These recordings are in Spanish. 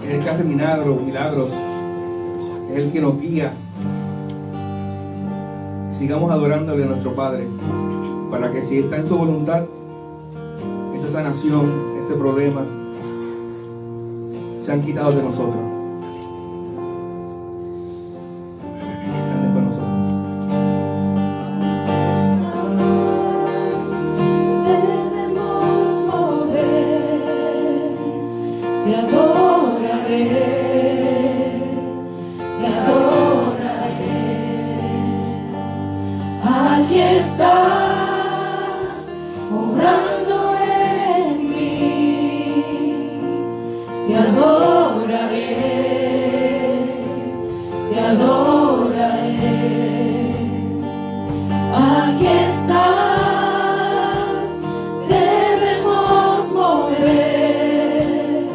Es el que hace milagros, es el que nos guía. Sigamos adorándole a nuestro Padre, para que si está en su voluntad, esa sanación, ese problema, se han quitado de nosotros. Están con nosotros. Debemos mover, te adoraré, te adoraré. Aquí estás, obrando en mí, te adoraré, te adoraré. Aquí estás, debemos mover,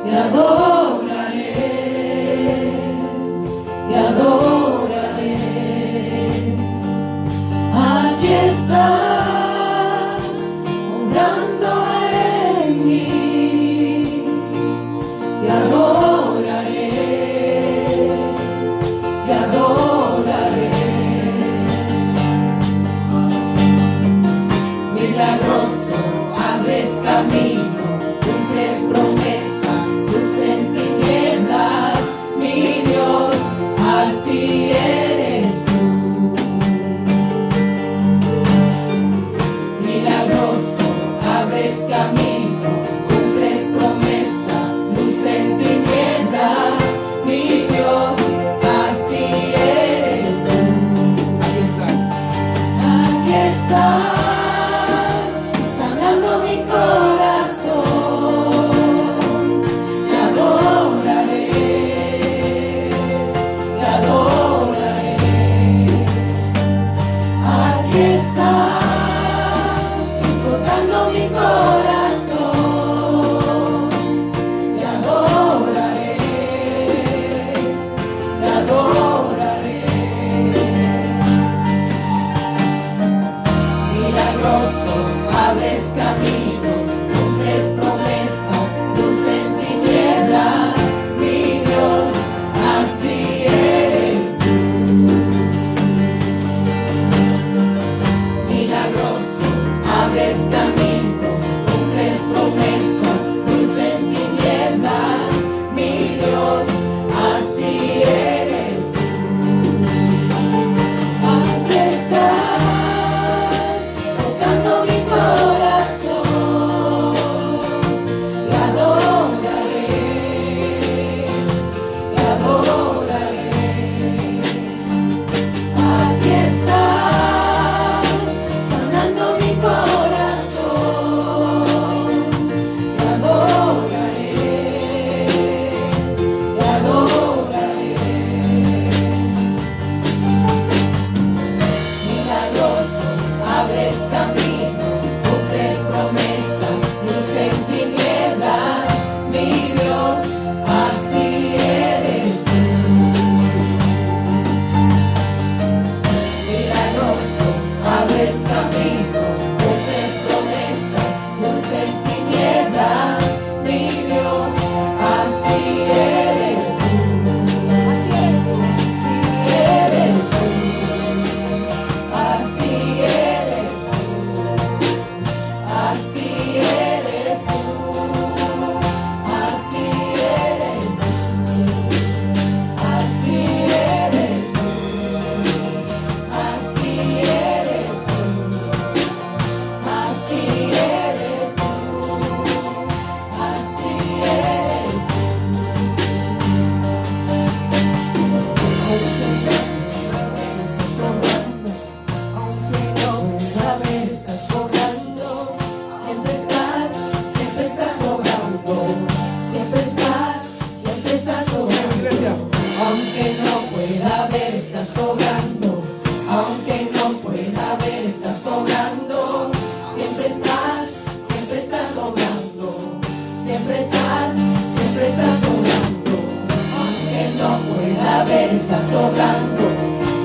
te adoraré, te adoraré. Aquí estás, obrando en mí, te adoraré, te adoraré. Milagroso, abres camino, cumples promesa, luz en tinieblas, mi Dios, así eres tú. Milagroso, abres camino, cumples promesa, luz en tinieblas, mi Dios, así eres tú. Aquí estás. Aquí estás. Mi corazón, te adoraré, te adoraré. Aquí estás, tocando mi corazón, te adoraré, te adoraré. Milagroso, abres camino, cumples promesas, luz en tinieblas, mi Dios, así eres tú. Milagroso, abres camino, cumples promesas, luz en tinieblas, mi Dios, así eres tú. Aquí estás, tocando mi corazón, te adoraré, te adoraré. Aquí estás, sanando mi corazón, te adoraré, te adoraré. Milagroso, abres camino, cumples promesas, luz en tinieblas, mi Dios, así eres tú. Milagroso, abres camino, cumples promesas, luz en tinieblas, mi Dios, así eres tú. Así eres tú. Así eres tú, así eres tú, así eres tú, así eres tú, así eres tú, así eres Aunque no pueda ver, estás sobrando. Siempre estás sobrando. Siempre estás sobrando. Iglesia. Aunque no pueda ver, estás sobrando. Aunque no pueda ver, estás sobrando. Siempre estás sobrando. Siempre estás sobrando. Aunque no pueda ver, estás sobrando.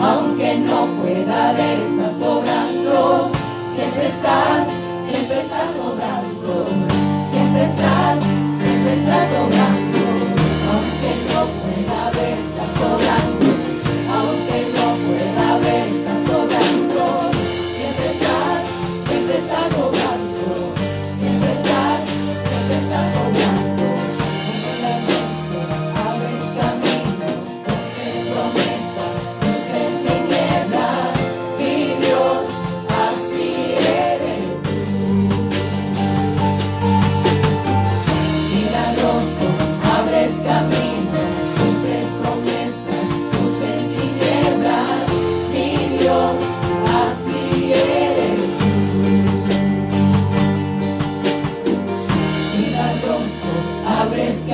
Aunque no pueda ver, estás sobrando. Siempre estás sobrando. Siempre estás sobrando.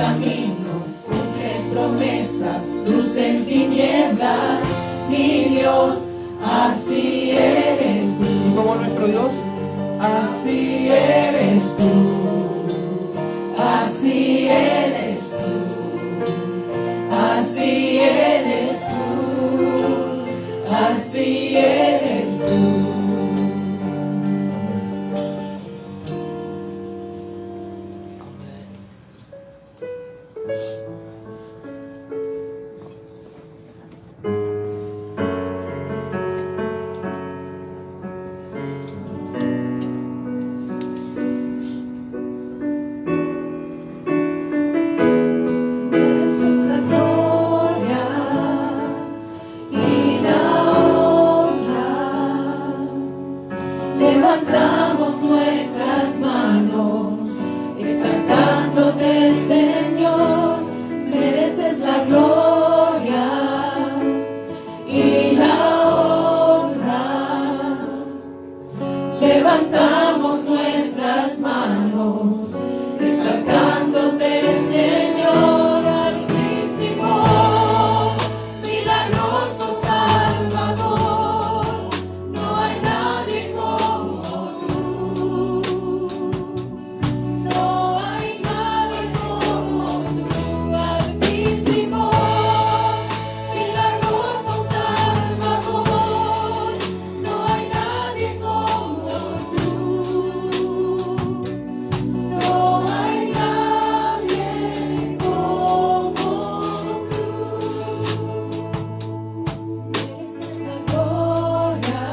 camino, cumples promesas, luz en tinieblas, mi Dios, así eres tú. Y como nuestro Dios, así eres tú, así eres tú, así eres tú, así eres tú. Levantamos nuestras manos, exaltándote, Señor, mereces la gloria y la honra. Levantamos nuestras manos, exaltándote, Señor, altísimo, milagroso Salvador. No hay nadie como tú, no hay nadie como tú, altísimo, milagroso Salvador. No hay nadie como tú, no hay nadie como tú. Mereces la gloria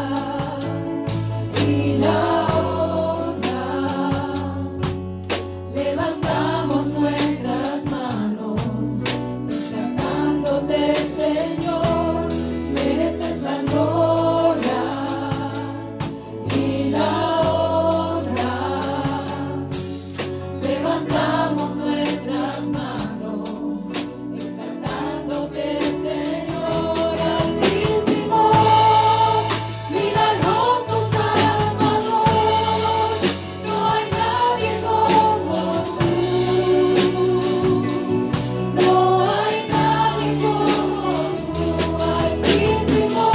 y la honra. Levantamos nuestras manos, exaltándote, Señor, mereces la gloria y la honra. Levantamos nuestras manos, exaltándote, Señor, altísimo, milagroso Salvador. No hay nadie como tú, no hay nadie como tú, altísimo,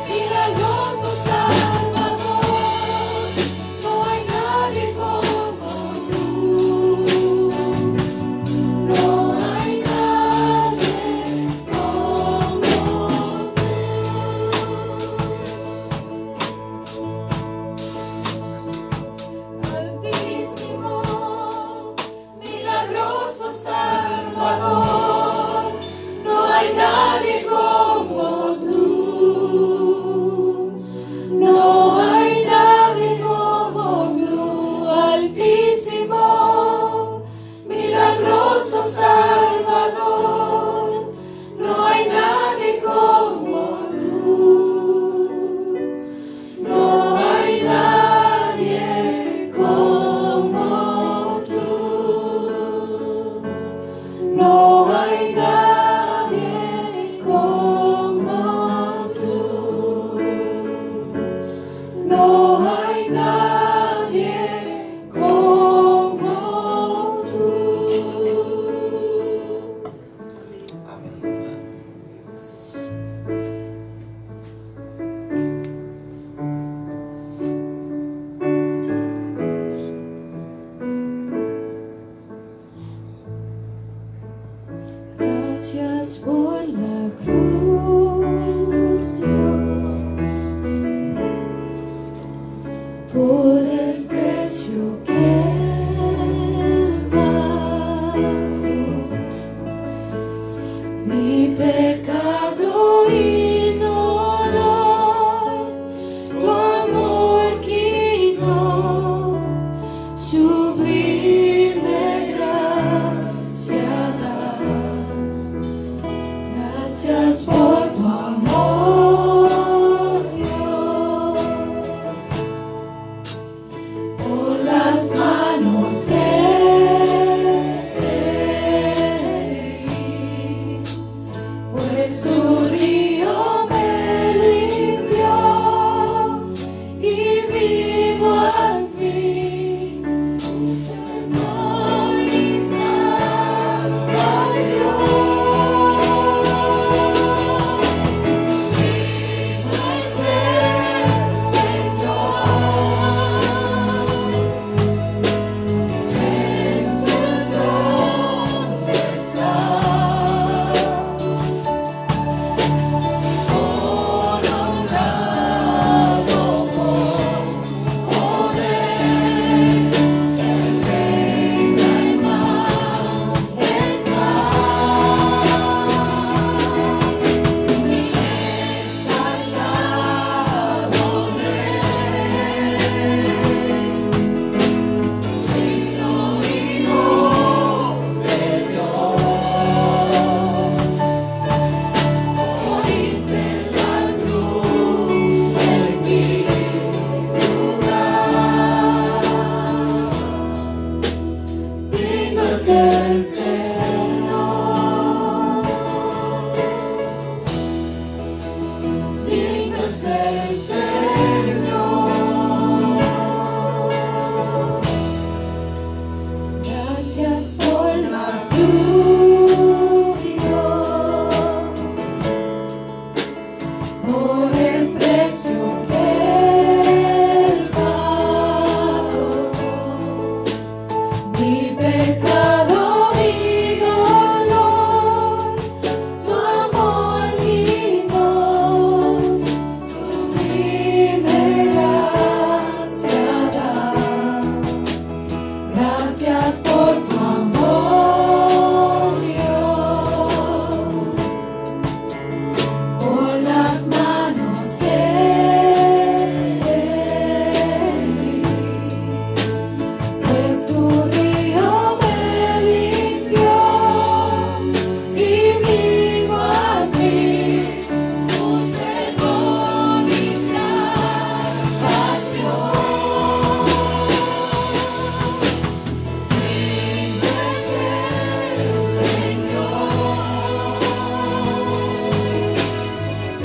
milagroso Salvador. No hay nadie como tú, no hay nadie como tú. Altísimo, milagroso Salvador. No hay nadie como tú, no hay nadie como tú, altísimo, milagroso Salvador. No hay nadie como tú, no hay nadie como tú, no hay nadie como tú, no hay nadie como tú. el Señor, digno es el Señor. Gracias por la cruz, Dios, por el precio que Él pagó. Mi pecado y dolor, tu amor vino, sublime gracia das. Gracias por tu amor, Dios, por las manos que di, pues tu río me limpió y vivo al fin tu perdón y salvación. Digno es el Señor,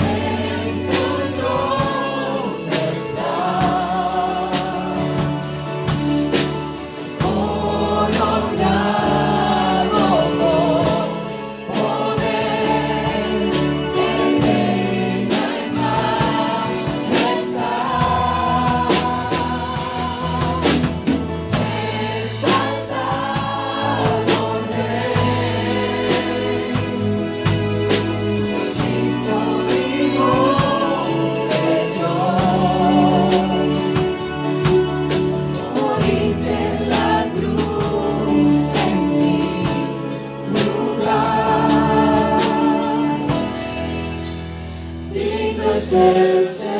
en su trono está. Coronado con poder, el reina en majestad. Exaltado Rey, Cristo vivo de Dios, moriste en la cruz en mi lugar. Digno es el Señor,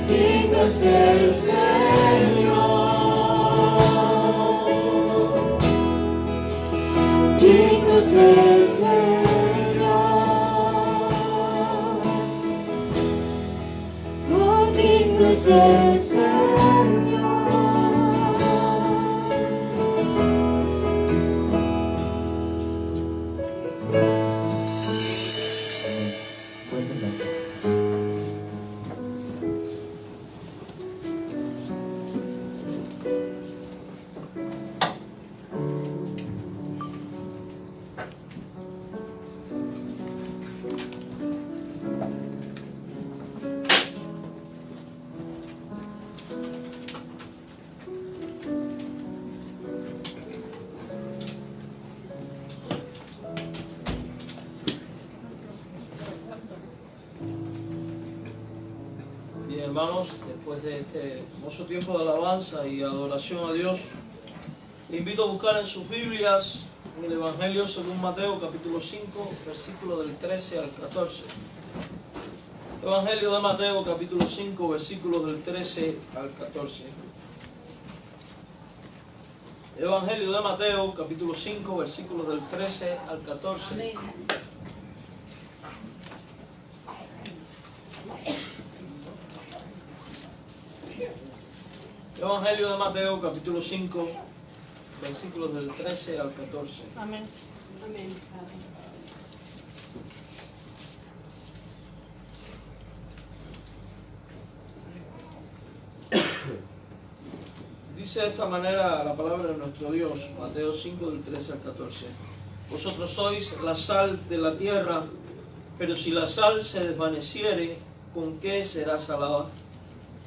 digno es el Señor, digno es el Señor, oh, digno es el Señor. Pueden sentarse. Bien, hermanos, después de este hermoso tiempo de alabanza y adoración a Dios, le invito a buscar en sus Biblias en el Evangelio según Mateo, capítulo 5, versículos del 13 al 14. Evangelio de Mateo, capítulo 5, versículos del 13 al 14. Evangelio de Mateo, capítulo 5, versículos del 13 al 14. Amén. Evangelio de Mateo, capítulo 5, versículos del 13 al 14. Amén. Amén. Dice de esta manera la palabra de nuestro Dios, Mateo 5, del 13 al 14. Vosotros sois la sal de la tierra, pero si la sal se desvaneciere, ¿con qué será salada?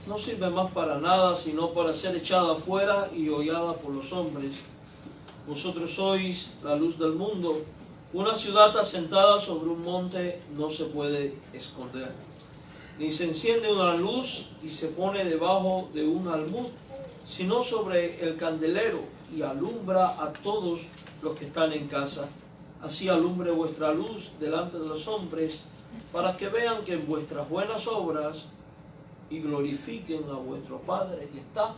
No sirve más para nada, sino para ser echada afuera y hollada por los hombres. Vosotros sois la luz del mundo. Una ciudad asentada sobre un monte no se puede esconder. Ni se enciende una luz y se pone debajo de un almud, sino sobre el candelero, y alumbra a todos los que están en casa. Así alumbre vuestra luz delante de los hombres, para que vean que en vuestras buenas obras y glorifiquen a vuestro Padre que está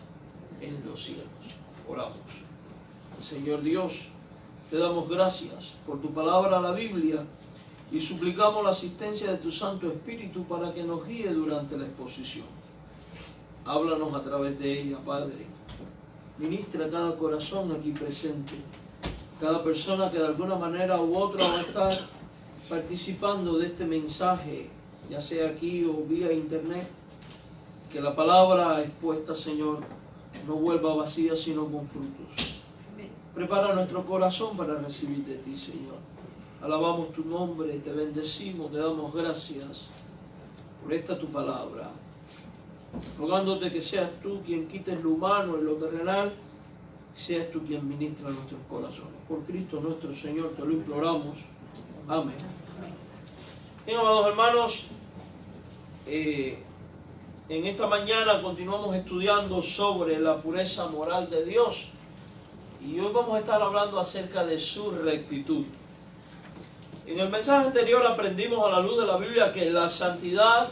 en los cielos. Oramos. Señor Dios, te damos gracias por tu palabra, la Biblia, y suplicamos la asistencia de tu Santo Espíritu para que nos guíe durante la exposición. Háblanos a través de ella, Padre. Ministra cada corazón aquí presente. Cada persona que de alguna manera u otra va a estar participando de este mensaje, ya sea aquí o vía internet. Que la palabra expuesta, Señor, no vuelva vacía, sino con frutos. Prepara nuestro corazón para recibir de ti, Señor. Alabamos tu nombre, te bendecimos, te damos gracias por esta tu palabra. Rogándote que seas tú quien quites lo humano y lo terrenal, seas tú quien ministra nuestros corazones. Por Cristo nuestro Señor te lo imploramos. Amén. Bien, amados hermanos, en esta mañana continuamos estudiando sobre la pureza moral de Dios. Y hoy vamos a estar hablando acerca de su rectitud. En el mensaje anterior aprendimos a la luz de la Biblia que la santidad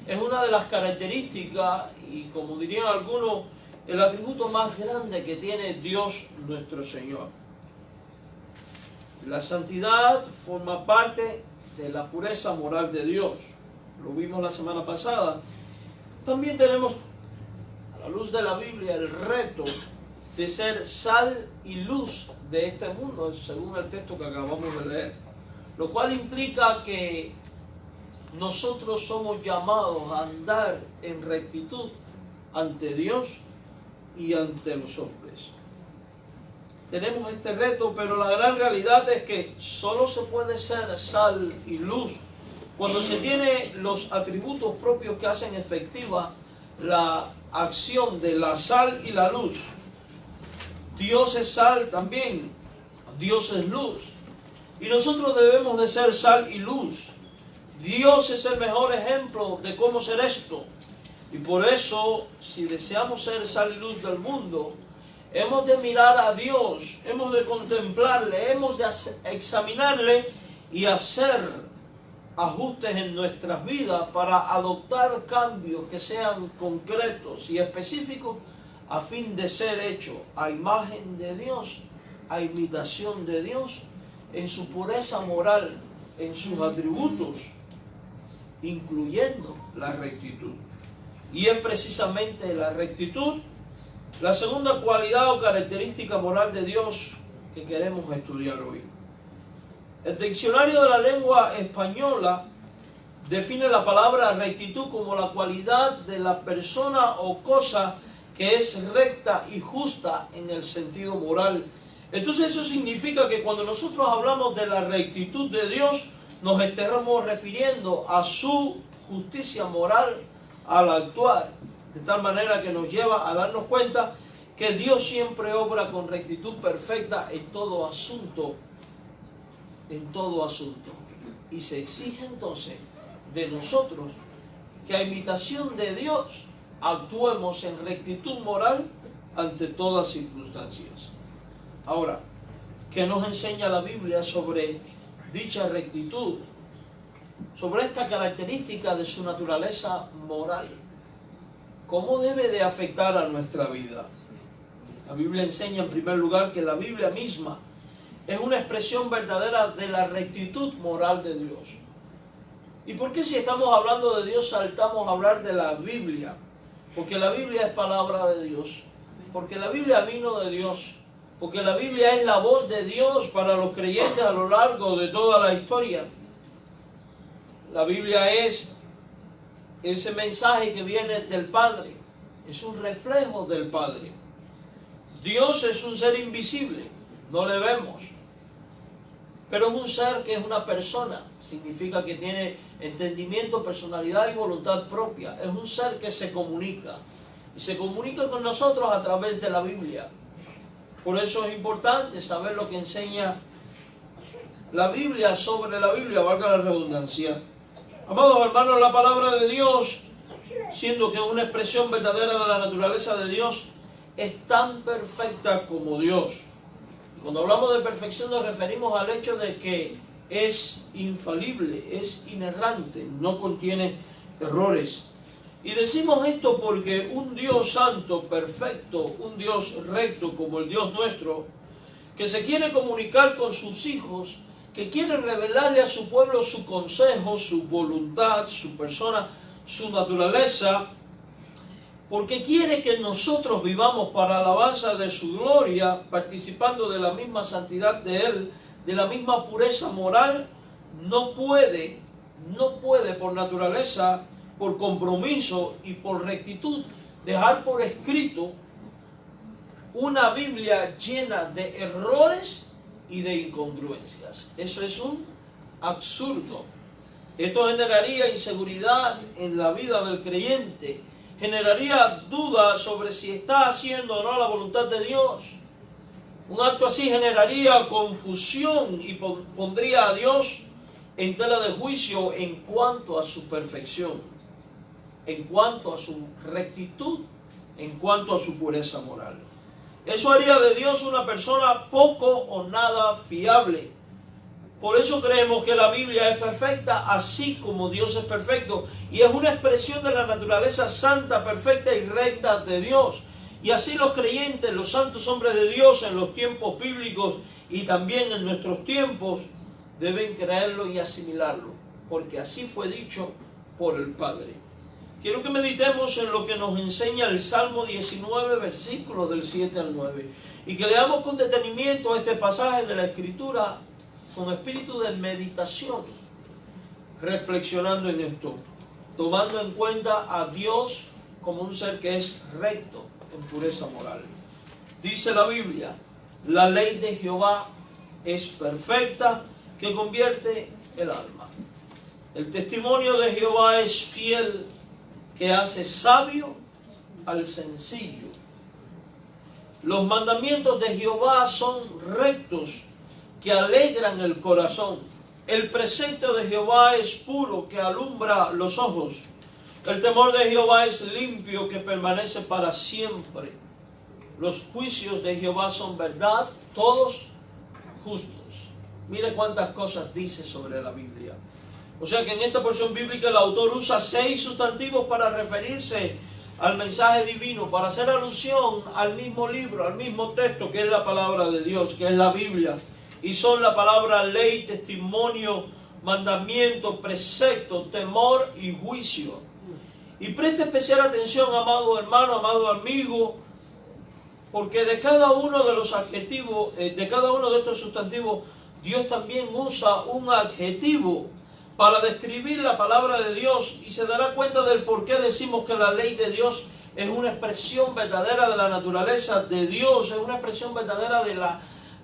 es una de las características y, como dirían algunos, el atributo más grande que tiene Dios nuestro Señor. La santidad forma parte de la pureza moral de Dios. Lo vimos la semana pasada. También tenemos, a la luz de la Biblia, el reto de ser sal y luz de este mundo, según el texto que acabamos de leer. Lo cual implica que nosotros somos llamados a andar en rectitud ante Dios y ante los hombres. Tenemos este reto, pero la gran realidad es que solo se puede ser sal y luz cuando se tiene los atributos propios que hacen efectiva la acción de la sal y la luz. Dios es sal también, Dios es luz. Y nosotros debemos de ser sal y luz. Dios es el mejor ejemplo de cómo ser esto. Y por eso, si deseamos ser sal y luz del mundo, hemos de mirar a Dios, hemos de contemplarle, hemos de examinarle y hacer ajustes en nuestras vidas para adoptar cambios que sean concretos y específicos a fin de ser hecho a imagen de Dios, a imitación de Dios, en su pureza moral, en sus atributos, incluyendo la rectitud. Y es precisamente la rectitud la segunda cualidad o característica moral de Dios que queremos estudiar hoy. El diccionario de la lengua española define la palabra rectitud como la cualidad de la persona o cosa que es recta y justa en el sentido moral. Entonces eso significa que cuando nosotros hablamos de la rectitud de Dios, nos estamos refiriendo a su justicia moral al actuar, de tal manera que nos lleva a darnos cuenta que Dios siempre obra con rectitud perfecta en todo asunto, y se exige entonces de nosotros que a imitación de Dios actuemos en rectitud moral ante todas circunstancias. Ahora, ¿qué nos enseña la Biblia sobre dicha rectitud? Sobre esta característica de su naturaleza moral. ¿Cómo debe de afectar a nuestra vida? La Biblia enseña en primer lugar que la Biblia misma es una expresión verdadera de la rectitud moral de Dios. ¿Y por qué si estamos hablando de Dios saltamos a hablar de la Biblia? Porque la Biblia es palabra de Dios. Porque la Biblia vino de Dios. Porque la Biblia es la voz de Dios para los creyentes a lo largo de toda la historia. La Biblia es ese mensaje que viene del Padre. Es un reflejo del Padre. Dios es un ser invisible. No le vemos. Pero es un ser que es una persona. Significa que tiene entendimiento, personalidad y voluntad propia. Es un ser que se comunica. Y se comunica con nosotros a través de la Biblia. Por eso es importante saber lo que enseña la Biblia sobre la Biblia, valga la redundancia. Amados hermanos, la palabra de Dios, siendo que es una expresión verdadera de la naturaleza de Dios, es tan perfecta como Dios. Cuando hablamos de perfección nos referimos al hecho de que es infalible, es inerrante, no contiene errores. Y decimos esto porque un Dios santo, perfecto, un Dios recto como el Dios nuestro, que se quiere comunicar con sus hijos, que quiere revelarle a su pueblo su consejo, su voluntad, su persona, su naturaleza, porque quiere que nosotros vivamos para alabanza de su gloria, participando de la misma santidad de Él, de la misma pureza moral. No puede por naturaleza, por compromiso y por rectitud, dejar por escrito una Biblia llena de errores y de incongruencias. Eso es un absurdo. Esto generaría inseguridad en la vida del creyente, generaría dudas sobre si está haciendo o no la voluntad de Dios. Un acto así generaría confusión y pondría a Dios en tela de juicio en cuanto a su perfección, en cuanto a su rectitud, en cuanto a su pureza moral. Eso haría de Dios una persona poco o nada fiable. Por eso creemos que la Biblia es perfecta, así como Dios es perfecto, y es una expresión de la naturaleza santa, perfecta y recta de Dios. Y así los creyentes, los santos hombres de Dios en los tiempos bíblicos y también en nuestros tiempos, deben creerlo y asimilarlo, porque así fue dicho por el Padre. Quiero que meditemos en lo que nos enseña el Salmo 19, versículos del 7 al 9, y que leamos con detenimiento este pasaje de la Escritura con espíritu de meditación, reflexionando en esto, tomando en cuenta a Dios como un ser que es recto en pureza moral. Dice la Biblia: la ley de Jehová es perfecta, que convierte el alma. El testimonio de Jehová es fiel, que hace sabio al sencillo. Los mandamientos de Jehová son rectos, que alegran el corazón. El precepto de Jehová es puro, que alumbra los ojos. El temor de Jehová es limpio, que permanece para siempre. Los juicios de Jehová son verdad, todos justos. Mire cuántas cosas dice sobre la Biblia. O sea que en esta porción bíblica el autor usa 6 sustantivos para referirse al mensaje divino, para hacer alusión al mismo libro, al mismo texto que es la palabra de Dios, que es la Biblia. Y son la palabra ley, testimonio, mandamiento, precepto, temor y juicio. Y preste especial atención, amado hermano, amado amigo, porque de cada uno de los adjetivos, de cada uno de estos sustantivos, Dios también usa un adjetivo para describir la palabra de Dios, y se dará cuenta del por qué decimos que la ley de Dios es una expresión verdadera de la naturaleza de Dios, es una expresión verdadera de la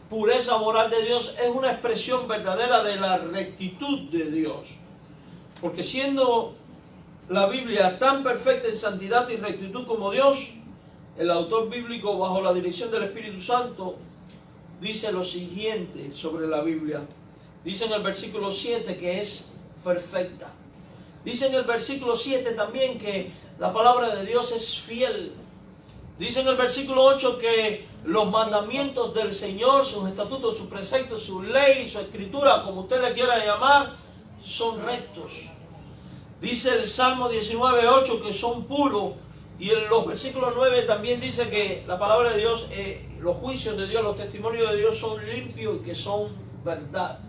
pureza moral de Dios, es una expresión verdadera de la rectitud de Dios. Porque siendo la Biblia tan perfecta en santidad y rectitud como Dios, el autor bíblico, bajo la dirección del Espíritu Santo, dice lo siguiente sobre la Biblia. Dice en el versículo 7 que es perfecta. Dice en el versículo 7 también que la palabra de Dios es fiel. Dice en el versículo 8 que los mandamientos del Señor, sus estatutos, sus preceptos, su ley, su escritura, como usted le quiera llamar, son rectos. Dice el Salmo 19:8 que son puros. Y en los versículos 9 también dice que la palabra de Dios, los juicios de Dios, los testimonios de Dios son limpios y que son verdad.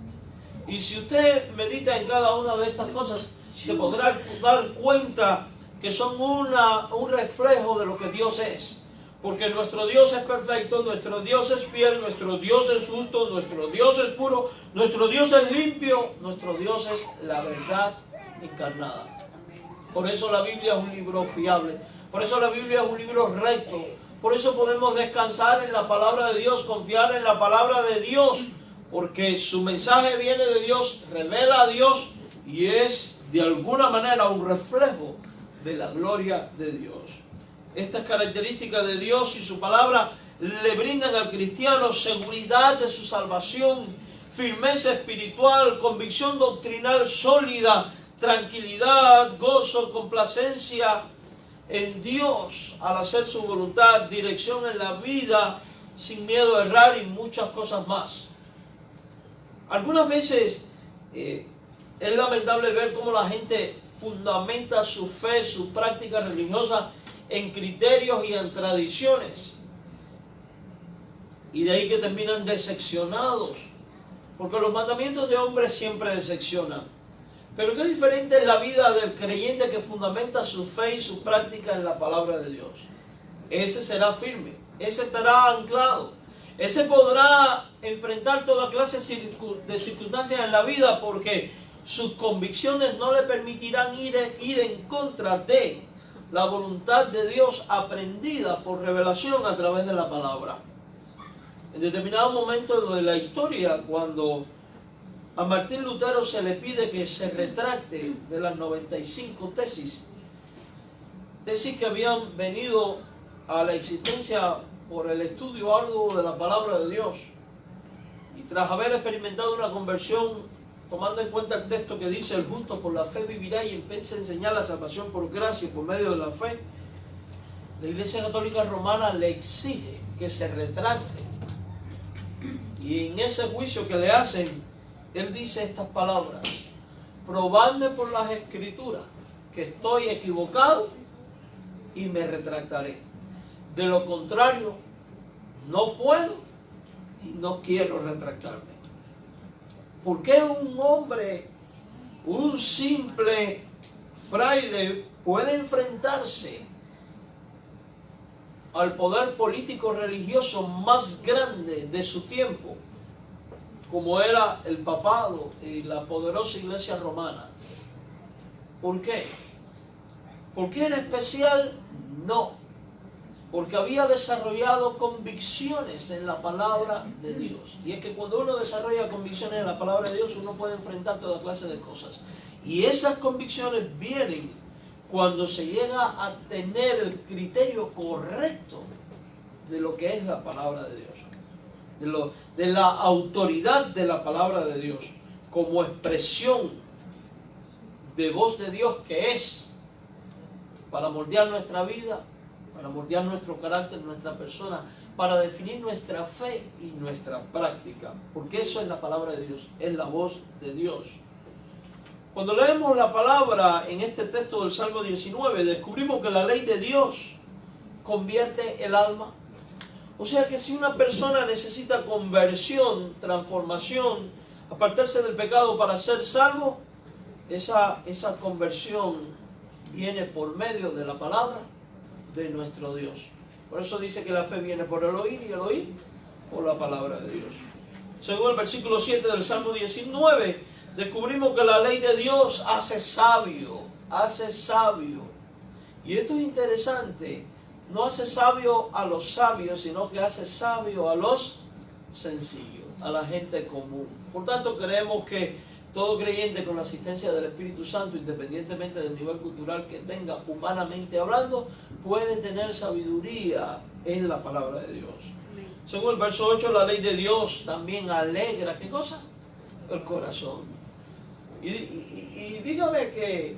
Y si usted medita en cada una de estas cosas, se podrá dar cuenta que son un reflejo de lo que Dios es. Porque nuestro Dios es perfecto, nuestro Dios es fiel, nuestro Dios es justo, nuestro Dios es puro, nuestro Dios es limpio, nuestro Dios es la verdad encarnada. Por eso la Biblia es un libro fiable, por eso la Biblia es un libro recto, por eso podemos descansar en la palabra de Dios, confiar en la palabra de Dios, porque su mensaje viene de Dios, revela a Dios y es de alguna manera un reflejo de la gloria de Dios. Estas características de Dios y su palabra le brindan al cristiano seguridad de su salvación, firmeza espiritual, convicción doctrinal sólida, tranquilidad, gozo, complacencia en Dios al hacer su voluntad, dirección en la vida, sin miedo a errar y muchas cosas más. Algunas veces es lamentable ver cómo la gente fundamenta su fe, su práctica religiosa en criterios y en tradiciones. Y de ahí que terminan decepcionados, porque los mandamientos de hombres siempre decepcionan. Pero qué diferente es la vida del creyente que fundamenta su fe y su práctica en la palabra de Dios. Ese será firme, ese estará anclado, ese podrá enfrentar toda clase de circunstancias en la vida porque sus convicciones no le permitirán ir en contra de la voluntad de Dios aprendida por revelación a través de la palabra. En determinado momento de la historia, cuando a Martín Lutero se le pide que se retracte de las 95 tesis que habían venido a la existencia por el estudio algo de la palabra de Dios, y tras haber experimentado una conversión, tomando en cuenta el texto que dice el justo por la fe vivirá, y empieza a enseñar la salvación por gracia por medio de la fe, la Iglesia Católica Romana le exige que se retracte, y en ese juicio que le hacen, él dice estas palabras: probadme por las Escrituras que estoy equivocado y me retractaré. De lo contrario, no puedo y no quiero retractarme. ¿Por qué un hombre, un simple fraile, puede enfrentarse al poder político religioso más grande de su tiempo, como era el papado y la poderosa Iglesia romana? ¿Por qué? ¿Por qué era especial? No. Porque había desarrollado convicciones en la palabra de Dios. Y es que cuando uno desarrolla convicciones en la palabra de Dios, uno puede enfrentar toda clase de cosas. Y esas convicciones vienen cuando se llega a tener el criterio correcto de lo que es la palabra de Dios. De la autoridad de la palabra de Dios como expresión de voz de Dios que es para moldear nuestra vida, para moldear nuestro carácter, nuestra persona, para definir nuestra fe y nuestra práctica, porque eso es la palabra de Dios, es la voz de Dios. Cuando leemos la palabra en este texto del Salmo 19, descubrimos que la ley de Dios convierte el alma. O sea que si una persona necesita conversión, transformación, apartarse del pecado para ser salvo, esa conversión viene por medio de la palabra de nuestro Dios. Por eso dice que la fe viene por el oír y el oír por la palabra de Dios. Según el versículo 7 del Salmo 19, descubrimos que la ley de Dios hace sabio, hace sabio. Y esto es interesante, no hace sabio a los sabios, sino que hace sabio a los sencillos, a la gente común. Por tanto, creemos que todo creyente con la asistencia del Espíritu Santo, independientemente del nivel cultural que tenga, humanamente hablando, puede tener sabiduría en la palabra de Dios. Según el verso 8, la ley de Dios también alegra, ¿qué cosa? El corazón. Y dígame que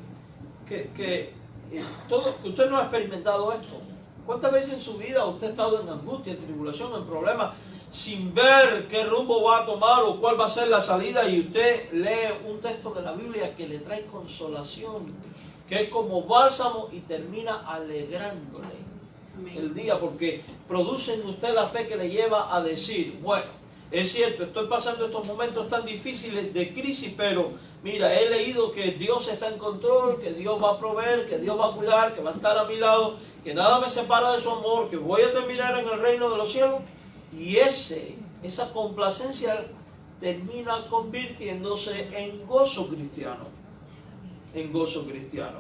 usted no ha experimentado esto. ¿Cuántas veces en su vida usted ha estado en angustia, en tribulación, en problemas, sin ver qué rumbo va a tomar o cuál va a ser la salida, y usted lee un texto de la Biblia que le trae consolación, que es como bálsamo y termina alegrándole el día, porque produce en usted la fe que le lleva a decir: bueno, es cierto, estoy pasando estos momentos tan difíciles de crisis, pero mira, he leído que Dios está en control, que Dios va a proveer, que Dios va a cuidar, que va a estar a mi lado, que nada me separa de su amor, que voy a terminar en el reino de los cielos. Y esa complacencia termina convirtiéndose en gozo cristiano. En gozo cristiano.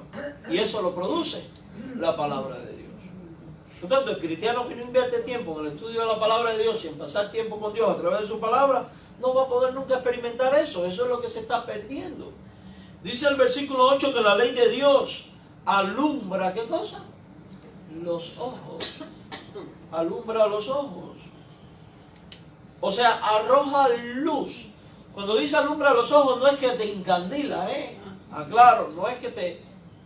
Y eso lo produce la palabra de Dios. Por tanto, el cristiano que no invierte tiempo en el estudio de la palabra de Dios y en pasar tiempo con Dios a través de su palabra, no va a poder nunca experimentar eso. Eso es lo que se está perdiendo. Dice el versículo 8 que la ley de Dios alumbra, ¿qué cosa? Los ojos. Alumbra los ojos. O sea, arroja luz. Cuando dice alumbra los ojos, no es que te encandila, aclaro, no es que te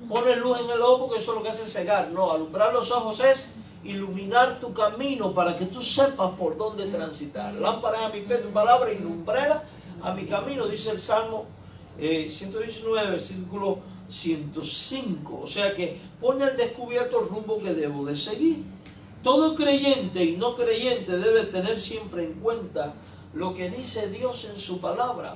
pone luz en el ojo, porque eso es lo que hace cegar. No, alumbrar los ojos es iluminar tu camino para que tú sepas por dónde transitar. Lámpara es a mi fe tu palabra y lumbrera a mi camino, dice el Salmo 119, versículo 105. O sea que pone al descubierto el rumbo que debo de seguir. Todo creyente y no creyente debe tener siempre en cuenta lo que dice Dios en su palabra.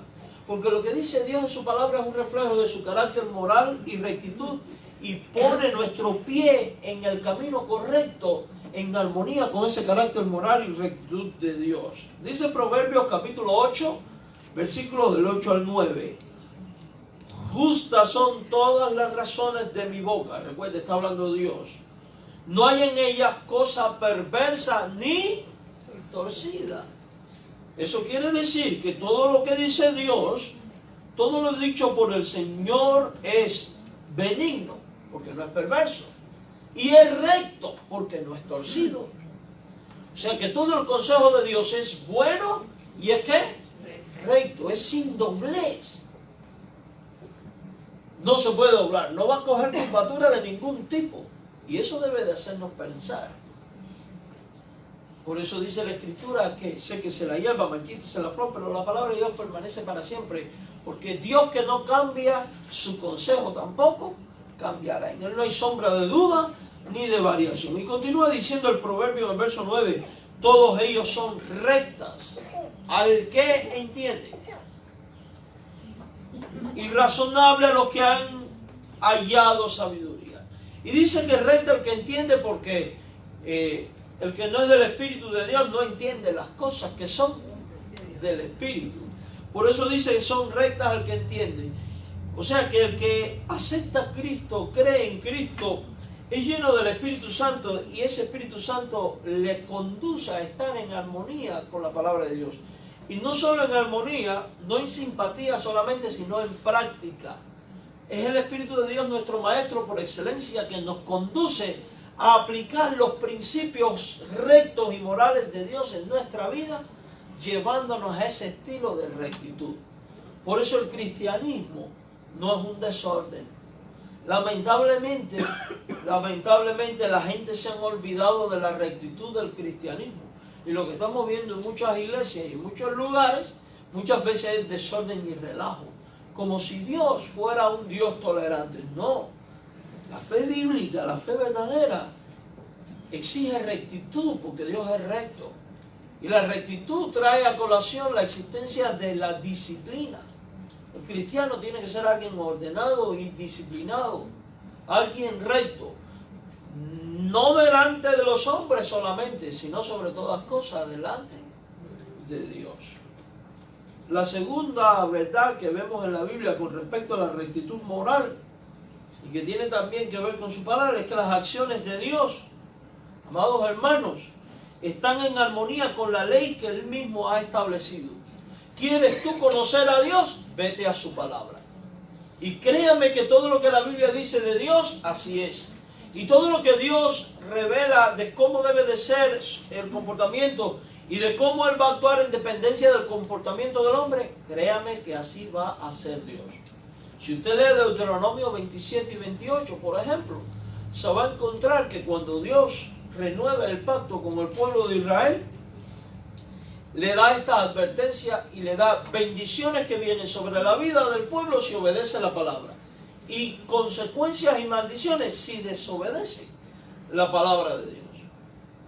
Porque lo que dice Dios en su palabra es un reflejo de su carácter moral y rectitud y pone nuestro pie en el camino correcto, en armonía con ese carácter moral y rectitud de Dios. Dice Proverbios capítulo 8, versículos del 8 al 9. Justas son todas las razones de mi boca. Recuerde, está hablando Dios. No hay en ellas cosa perversa ni torcida. Eso quiere decir que todo lo que dice Dios, todo lo dicho por el Señor es benigno, porque no es perverso. Y es recto, porque no es torcido. O sea que todo el consejo de Dios es bueno y es ¿qué? Recto, es sin doblez. No se puede doblar, no va a coger curvatura de ningún tipo. Y eso debe de hacernos pensar. Por eso dice la Escritura que sé que se la hierba, marchítese la flor, pero la palabra de Dios permanece para siempre. Porque Dios que no cambia, su consejo tampoco cambiará. En él no hay sombra de duda ni de variación. Y continúa diciendo el proverbio en el verso 9, todos ellos son rectas al que entiende. Y razonable a los que han hallado sabiduría. Y dice que es recto el que entiende porque el que no es del Espíritu de Dios no entiende las cosas que son del Espíritu. Por eso dice que son rectas al que entiende. O sea que el que acepta a Cristo, cree en Cristo, es lleno del Espíritu Santo y ese Espíritu Santo le conduce a estar en armonía con la palabra de Dios. Y no solo en armonía, no en simpatía solamente, sino en práctica. Es el Espíritu de Dios nuestro Maestro por excelencia que nos conduce a aplicar los principios rectos y morales de Dios en nuestra vida, llevándonos a ese estilo de rectitud. Por eso el cristianismo no es un desorden. Lamentablemente la gente se ha olvidado de la rectitud del cristianismo. Y lo que estamos viendo en muchas iglesias y en muchos lugares, muchas veces es desorden y relajo. Como si Dios fuera un Dios tolerante. No. La fe bíblica, la fe verdadera, exige rectitud porque Dios es recto. Y la rectitud trae a colación la existencia de la disciplina. El cristiano tiene que ser alguien ordenado y disciplinado, alguien recto. No delante de los hombres solamente, sino sobre todas cosas delante de Dios. La segunda verdad que vemos en la Biblia con respecto a la rectitud moral y que tiene también que ver con su palabra es que las acciones de Dios, amados hermanos, están en armonía con la ley que Él mismo ha establecido. ¿Quieres tú conocer a Dios? Vete a su palabra. Y créame que todo lo que la Biblia dice de Dios, así es. Y todo lo que Dios revela de cómo debe de ser el comportamiento y de cómo Él va a actuar en dependencia del comportamiento del hombre, créame que así va a ser Dios. Si usted lee Deuteronomio 27 y 28, por ejemplo, se va a encontrar que cuando Dios renueva el pacto con el pueblo de Israel, le da esta advertencia y le da bendiciones que vienen sobre la vida del pueblo si obedece la palabra. Y consecuencias y maldiciones si desobedece la palabra de Dios.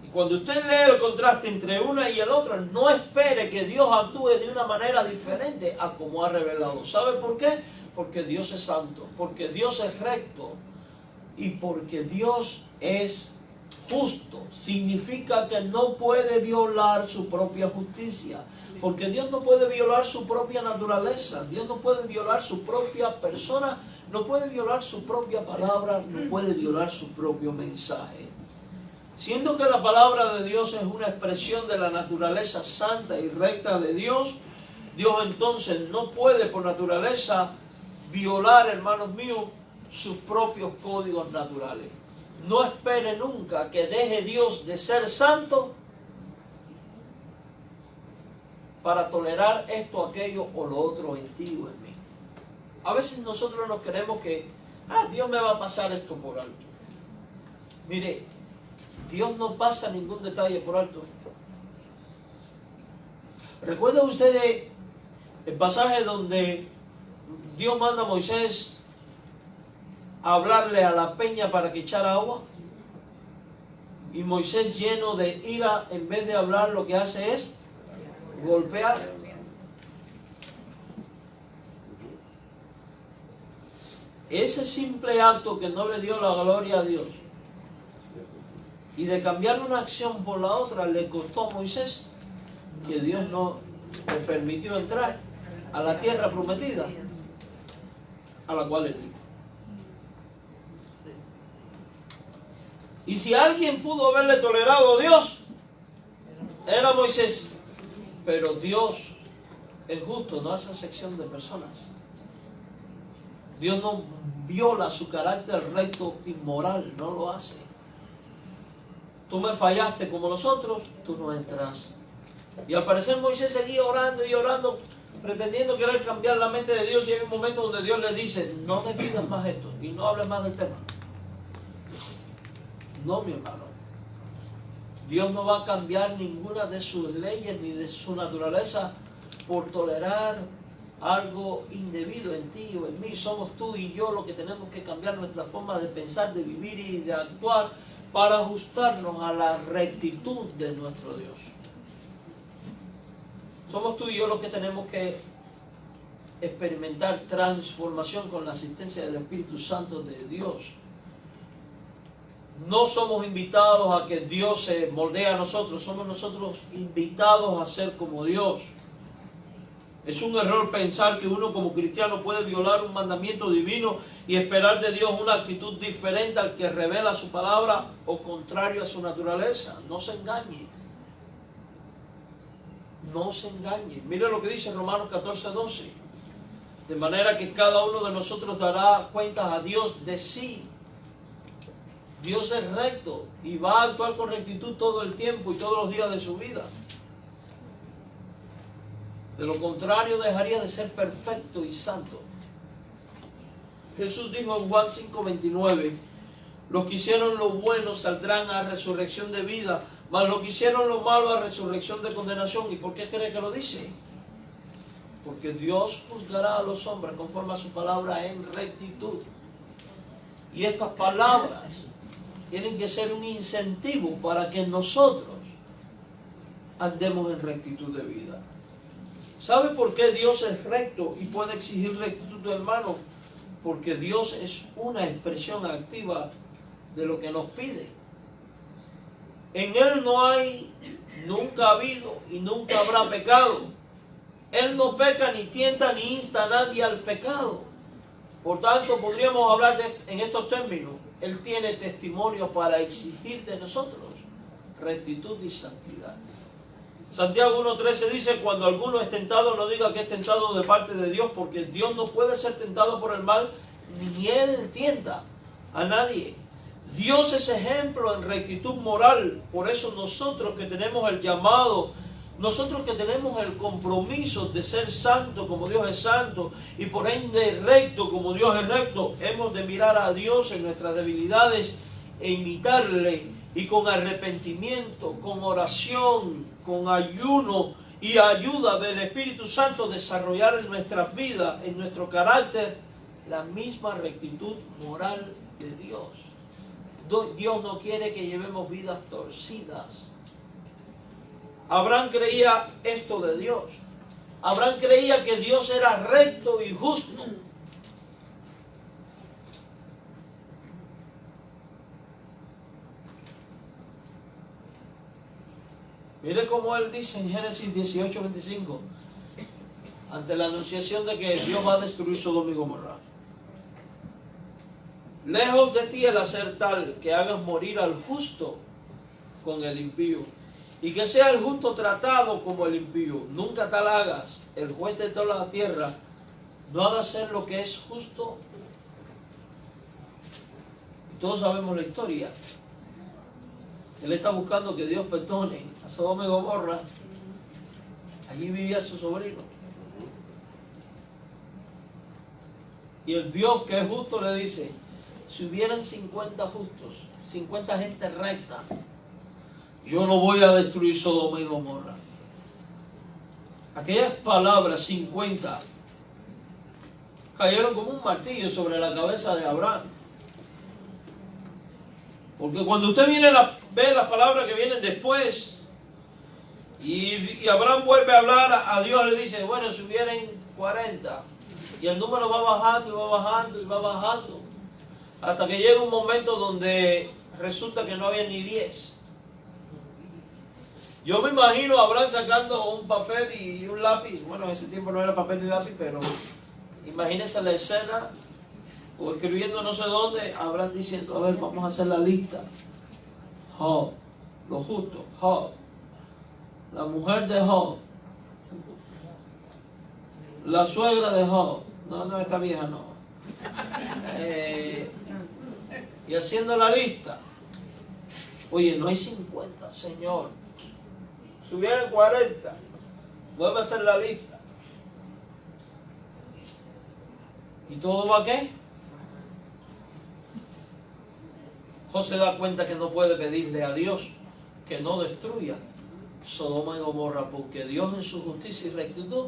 Y cuando usted lee el contraste entre una y el otro, no espere que Dios actúe de una manera diferente a como ha revelado. ¿Sabe por qué? Porque Dios es santo, porque Dios es recto y porque Dios es justo. Significa que no puede violar su propia justicia, porque Dios no puede violar su propia naturaleza, Dios no puede violar su propia persona, no puede violar su propia palabra, no puede violar su propio mensaje. Siendo que la palabra de Dios es una expresión de la naturaleza santa y recta de Dios, Dios entonces no puede por naturaleza violar, hermanos míos, sus propios códigos naturales. No espere nunca que deje Dios de ser santo para tolerar esto, aquello o lo otro en ti o en mí. A veces nosotros nos creemos que, Dios me va a pasar esto por alto. Mire, Dios no pasa ningún detalle por alto. ¿Recuerdan ustedes el pasaje donde Dios manda a Moisés a hablarle a la peña para que echara agua? Y Moisés, lleno de ira, en vez de hablar, lo que hace es golpear. ese simple acto que no le dio la gloria a Dios y de cambiar una acción por la otra le costó a Moisés que Dios no le permitió entrar a la tierra prometida a la cual él iba. Y si alguien pudo haberle tolerado a Dios, era Moisés. Pero Dios es justo, no hace acepción de personas. Dios no viola su carácter recto y moral, no lo hace. Tú me fallaste como los otros, tú no entras. Y al parecer Moisés seguía orando y orando, pretendiendo querer cambiar la mente de Dios, y hay un momento donde Dios le dice, no me pidas más esto y no hables más del tema. No, mi hermano. Dios no va a cambiar ninguna de sus leyes ni de su naturaleza por tolerar algo indebido en ti o en mí. Somos tú y yo los que tenemos que cambiar nuestra forma de pensar, de vivir y de actuar para ajustarnos a la rectitud de nuestro Dios. Somos tú y yo los que tenemos que experimentar transformación con la asistencia del Espíritu Santo de Dios. No somos invitados a que Dios se moldee a nosotros, somos nosotros invitados a ser como Dios. Es un error pensar que uno como cristiano puede violar un mandamiento divino y esperar de Dios una actitud diferente al que revela su palabra o contrario a su naturaleza. No se engañe. No se engañe. Mire lo que dice Romanos 14:12. De manera que cada uno de nosotros dará cuentas a Dios de sí. Dios es recto y va a actuar con rectitud todo el tiempo y todos los días de su vida. De lo contrario dejaría de ser perfecto y santo. Jesús dijo en Juan 5:29, los que hicieron lo bueno saldrán a resurrección de vida, mas los que hicieron lo malo a resurrección de condenación. ¿Y por qué cree que lo dice? Porque Dios juzgará a los hombres conforme a su palabra en rectitud. Y estas palabras tienen que ser un incentivo para que nosotros andemos en rectitud de vida. ¿Sabe por qué Dios es recto y puede exigir rectitud, hermano? Porque Dios es una expresión activa de lo que nos pide. En Él no hay, nunca ha habido y nunca habrá pecado. Él no peca ni tienta ni insta a nadie al pecado. Por tanto, podríamos hablar en estos términos. Él tiene testimonio para exigir de nosotros rectitud y santidad. Santiago 1:13 dice, cuando alguno es tentado, no diga que es tentado de parte de Dios, porque Dios no puede ser tentado por el mal, ni Él tienta a nadie. Dios es ejemplo en rectitud moral. Por eso nosotros que tenemos el llamado, nosotros que tenemos el compromiso de ser santo como Dios es santo y por ende recto como Dios es recto, hemos de mirar a Dios en nuestras debilidades e imitarle, y con arrepentimiento, con oración, con ayuno y ayuda del Espíritu Santo desarrollar en nuestras vidas, en nuestro carácter, la misma rectitud moral de Dios. Dios no quiere que llevemos vidas torcidas. Abraham creía esto de Dios. Abraham creía que Dios era recto y justo. Mire cómo él dice en Génesis 18:25, ante la anunciación de que Dios va a destruir Sodoma y Gomorra. Lejos de ti el hacer tal que hagas morir al justo con el impío, y que sea el justo tratado como el impío. Nunca tal hagas. El juez de toda la tierra no ha de hacer lo que es justo. Todos sabemos la historia. Él está buscando que Dios perdone a Sodoma y Gomorra. Allí vivía su sobrino. Y el Dios que es justo le dice, si hubieran 50 justos, 50 gente recta, yo no voy a destruir Sodoma y Gomorra. Aquellas palabras 50 cayeron como un martillo sobre la cabeza de Abraham. Porque cuando usted ve las palabras que vienen después, y Abraham vuelve a hablar a Dios, le dice, bueno, si hubieran 40, Y el número va bajando y va bajando y va bajando. Hasta que llega un momento donde resulta que no había ni 10. Yo me imagino a Abraham sacando un papel y un lápiz. Bueno, en ese tiempo no era papel ni lápiz, pero imagínense la escena. O escribiendo no sé dónde, Abraham diciendo, a ver, vamos a hacer la lista. Job, lo justo, Job, la mujer de Job, la suegra de Job. No, esta vieja no. Y haciendo la lista. Oye, no hay 50, Señor. Si hubieran 40, vuelve a hacer la lista. ¿Y todo va a qué? José da cuenta que no puede pedirle a Dios que no destruya Sodoma y Gomorra, porque Dios en su justicia y rectitud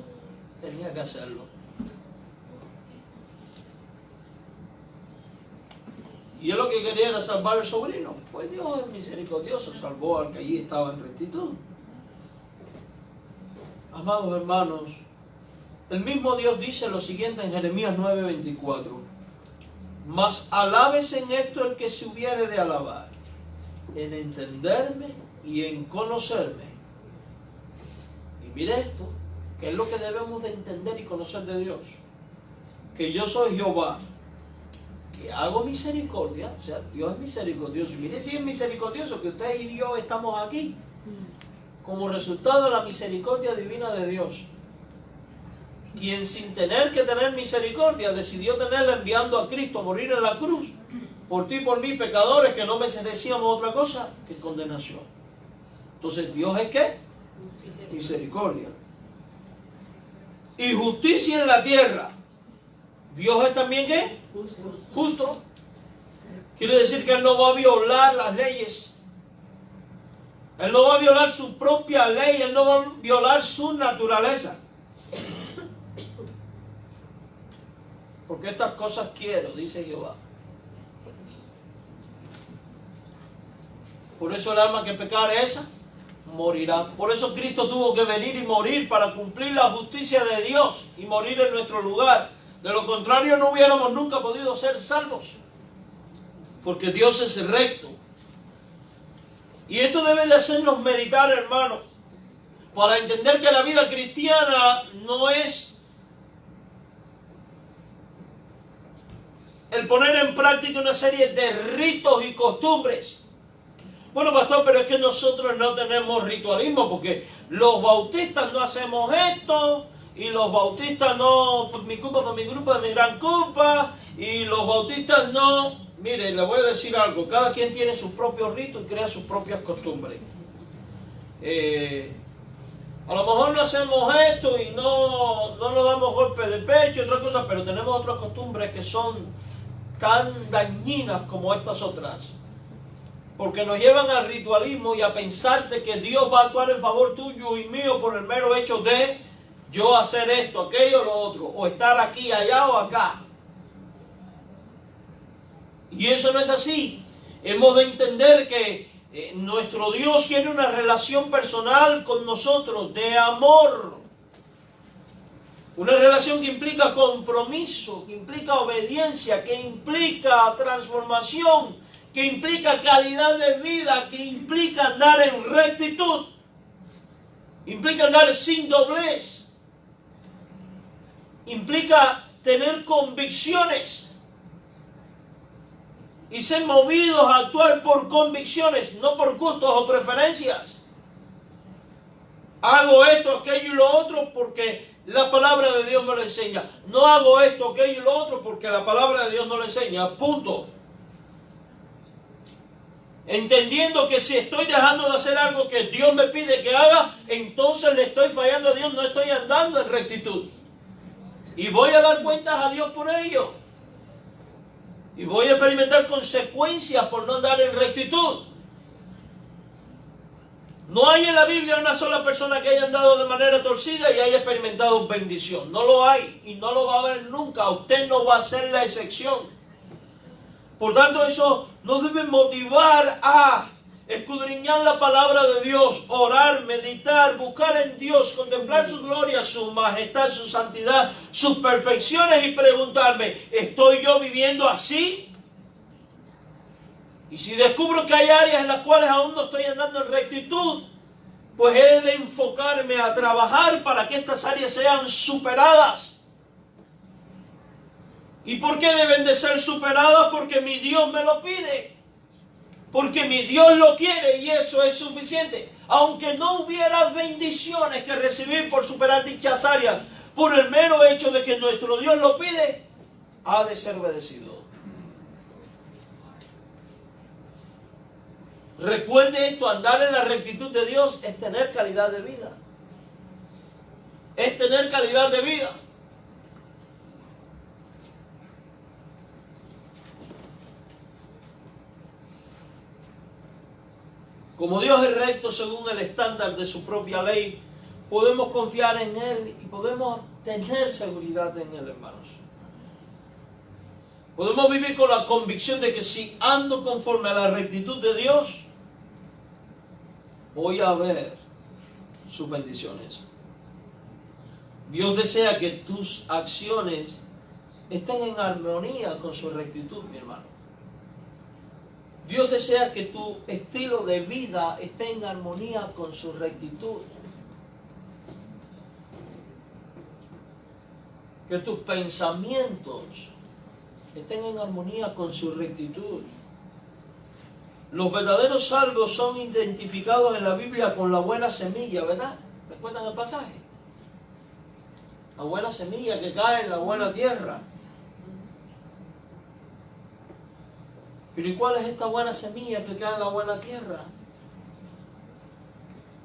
tenía que hacerlo. Y él lo que quería era salvar al sobrino. Pues Dios es misericordioso, salvó al que allí estaba en rectitud. Amados hermanos, el mismo Dios dice lo siguiente en Jeremías 9:24. Mas alábese en esto el que se hubiere de alabar, en entenderme y en conocerme. Y mire esto, que es lo que debemos de entender y conocer de Dios. Que yo soy Jehová, que hago misericordia, o sea, Dios es misericordioso. Y mire si es misericordioso que usted y Dios estamos aquí, como resultado de la misericordia divina de Dios. Quien sin tener que tener misericordia decidió tenerla enviando a Cristo a morir en la cruz por ti y por mí, pecadores que no merecíamos otra cosa que condenación. Entonces, ¿Dios es qué? Misericordia. Y justicia en la tierra. ¿Dios es también qué? Justo. Quiere decir que Él no va a violar las leyes. Él no va a violar su propia ley. Él no va a violar su naturaleza. Porque estas cosas quiero, dice Jehová. Por eso el alma que pecare esa, morirá. Por eso Cristo tuvo que venir y morir para cumplir la justicia de Dios y morir en nuestro lugar. De lo contrario no hubiéramos nunca podido ser salvos. Porque Dios es recto. Y esto debe de hacernos meditar, hermanos, para entender que la vida cristiana no es el poner en práctica una serie de ritos y costumbres. Bueno, pastor, pero es que nosotros no tenemos ritualismo, porque los bautistas no hacemos esto, y los bautistas no, por mi culpa, por mi grupo, de mi gran culpa, y los bautistas no. Mire, le voy a decir algo, cada quien tiene sus propios ritos y crea sus propias costumbres. A lo mejor no hacemos esto y no nos damos golpes de pecho y otras cosas, pero tenemos otras costumbres que son tan dañinas como estas otras, porque nos llevan al ritualismo y a pensar de que Dios va a actuar en favor tuyo y mío por el mero hecho de yo hacer esto, aquello, lo otro, o estar aquí, allá o acá. Y eso no es así. Hemos de entender que nuestro Dios quiere una relación personal con nosotros, de amor. Una relación que implica compromiso, que implica obediencia, que implica transformación, que implica calidad de vida, que implica andar en rectitud, implica andar sin doblez, implica tener convicciones y ser movidos a actuar por convicciones, no por gustos o preferencias. Hago esto, aquello y lo otro porque la palabra de Dios me lo enseña. No hago esto, aquello y lo otro porque la palabra de Dios no lo enseña. Punto. Entendiendo que si estoy dejando de hacer algo que Dios me pide que haga, entonces le estoy fallando a Dios, no estoy andando en rectitud. Y voy a dar cuentas a Dios por ello. Y voy a experimentar consecuencias por no andar en rectitud. No hay en la Biblia una sola persona que haya andado de manera torcida y haya experimentado bendición. No lo hay y no lo va a haber nunca. Usted no va a ser la excepción. Por tanto, eso nos debe motivar a escudriñar la palabra de Dios, orar, meditar, buscar en Dios, contemplar su gloria, su majestad, su santidad, sus perfecciones y preguntarme, ¿estoy yo viviendo así? Y si descubro que hay áreas en las cuales aún no estoy andando en rectitud, pues he de enfocarme a trabajar para que estas áreas sean superadas. ¿Y por qué deben de ser superadas? Porque mi Dios me lo pide. Porque mi Dios lo quiere y eso es suficiente. Aunque no hubiera bendiciones que recibir por superar dichas áreas, por el mero hecho de que nuestro Dios lo pide, ha de ser obedecido. Recuerde esto, andar en la rectitud de Dios es tener calidad de vida. Es tener calidad de vida. Como Dios es recto según el estándar de su propia ley, podemos confiar en Él y podemos tener seguridad en Él, hermanos. Podemos vivir con la convicción de que si ando conforme a la rectitud de Dios, voy a ver sus bendiciones. Dios desea que tus acciones estén en armonía con su rectitud, mi hermano. Dios desea que tu estilo de vida esté en armonía con su rectitud. Que tus pensamientos estén en armonía con su rectitud. Los verdaderos salvos son identificados en la Biblia con la buena semilla, ¿verdad? ¿Recuerdan el pasaje? La buena semilla que cae en la buena tierra. Pero ¿y cuál es esta buena semilla que cae en la buena tierra?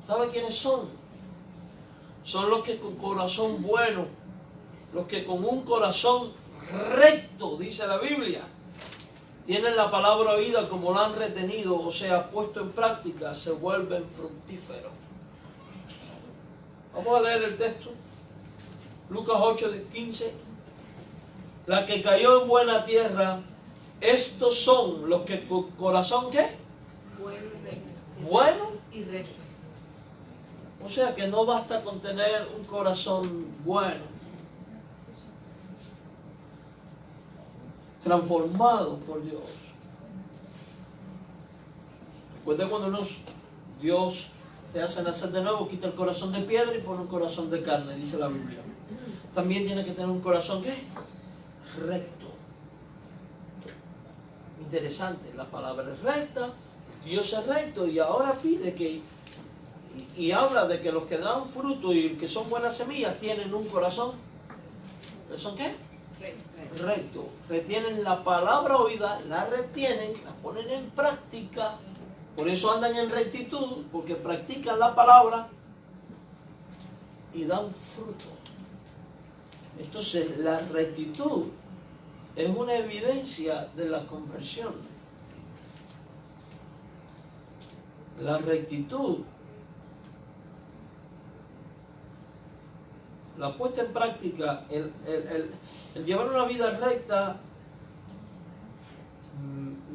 ¿Sabe quiénes son? Son los que con corazón bueno, los que con un corazón recto, dice la Biblia, tienen la palabra oída como la han retenido, o sea, puesto en práctica, se vuelven fructíferos. Vamos a leer el texto. Lucas 8:15. La que cayó en buena tierra, estos son los que con corazón, ¿qué? Bueno y recto. Bueno Y recto. O sea que no basta con tener un corazón bueno, transformado por Dios. Recuerda cuando Dios te hace nacer de nuevo, quita el corazón de piedra y pone un corazón de carne, dice la Biblia. También tiene que tener un corazón, ¿qué? Recto. Interesante, la palabra es recta, Dios es recto y ahora pide que, y habla de que los que dan fruto y que son buenas semillas tienen un corazón, ¿que son qué? Recto. Retienen la palabra oída, la retienen, la ponen en práctica, por eso andan en rectitud, porque practican la palabra y dan fruto. Entonces la rectitud es una evidencia de la conversión. La rectitud, la puesta en práctica, el llevar una vida recta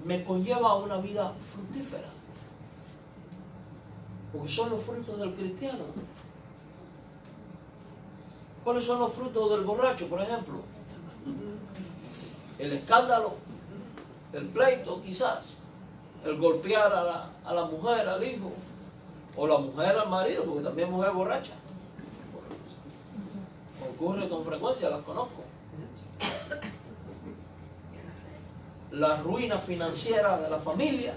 me conlleva a una vida fructífera. Porque son los frutos del cristiano. ¿Cuáles son los frutos del borracho, por ejemplo? El escándalo, el pleito quizás, el golpear a la mujer, al hijo, o la mujer al marido, porque también mujer borracha. Ocurre con frecuencia, las conozco. La ruina financiera de la familia,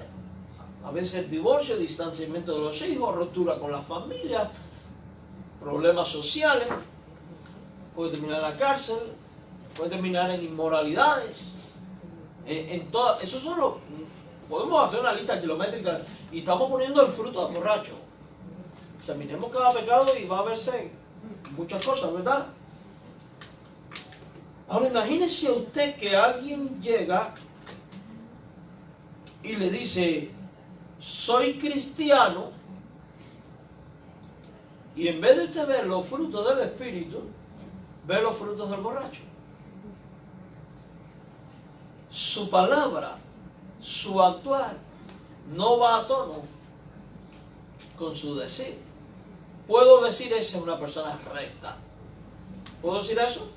a veces el divorcio, distanciamiento de los hijos, ruptura con la familia, problemas sociales, puede terminar en la cárcel, puede terminar en inmoralidades, esos son los, podemos hacer una lista kilométrica y estamos poniendo el fruto del borracho. Examinemos cada pecado y va a verse muchas cosas, ¿verdad? Ahora imagínese usted que alguien llega y le dice, soy cristiano, y en vez de usted ver los frutos del Espíritu, ve los frutos del borracho. Su palabra, su actuar, no va a tono con su decir. ¿Puedo decir esa es una persona recta? ¿Puedo decir eso?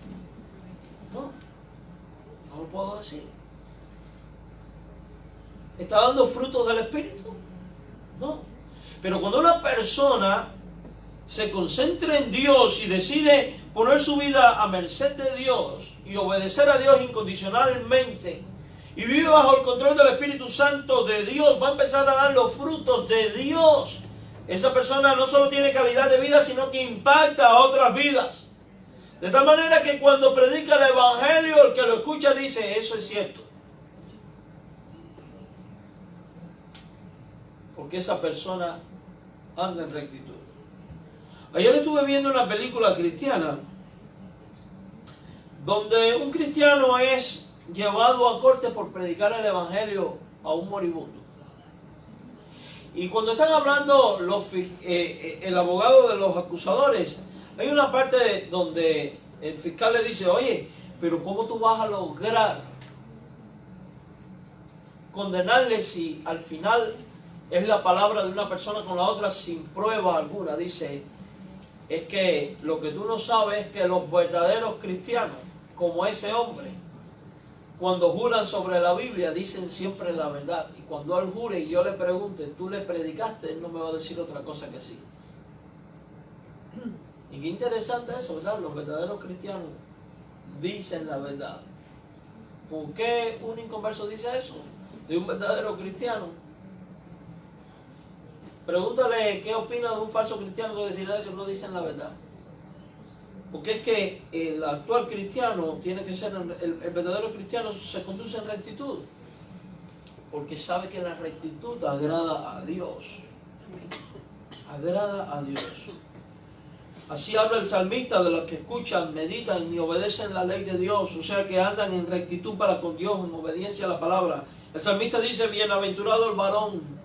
No, no lo puedo decir. ¿Está dando frutos del Espíritu? No. Pero cuando una persona se concentra en Dios y decide poner su vida a merced de Dios y obedecer a Dios incondicionalmente y vive bajo el control del Espíritu Santo de Dios, va a empezar a dar los frutos de Dios. Esa persona no solo tiene calidad de vida, sino que impacta a otras vidas. De tal manera que cuando predica el Evangelio, el que lo escucha dice, eso es cierto. Porque esa persona anda en rectitud. Ayer estuve viendo una película cristiana donde un cristiano es llevado a corte por predicar el Evangelio a un moribundo. Y cuando están hablando el abogado de los acusadores, hay una parte donde el fiscal le dice, oye, pero ¿cómo tú vas a lograr condenarle si al final es la palabra de una persona con la otra sin prueba alguna? Dice, es que lo que tú no sabes es que los verdaderos cristianos, como ese hombre, cuando juran sobre la Biblia, dicen siempre la verdad. Y cuando él jure y yo le pregunte, ¿tú le predicaste? Él no me va a decir otra cosa que sí. Y qué interesante eso, ¿verdad? Los verdaderos cristianos dicen la verdad. ¿Por qué un inconverso dice eso? De un verdadero cristiano. Pregúntale qué opina de un falso cristiano que decirá eso, no dicen la verdad. Porque es que el actual cristiano tiene que ser, el verdadero cristiano se conduce en rectitud. Porque sabe que la rectitud agrada a Dios. Agrada a Dios. Así habla el salmista de los que escuchan, meditan y obedecen la ley de Dios. O sea que andan en rectitud para con Dios, en obediencia a la palabra. El salmista dice, bienaventurado el varón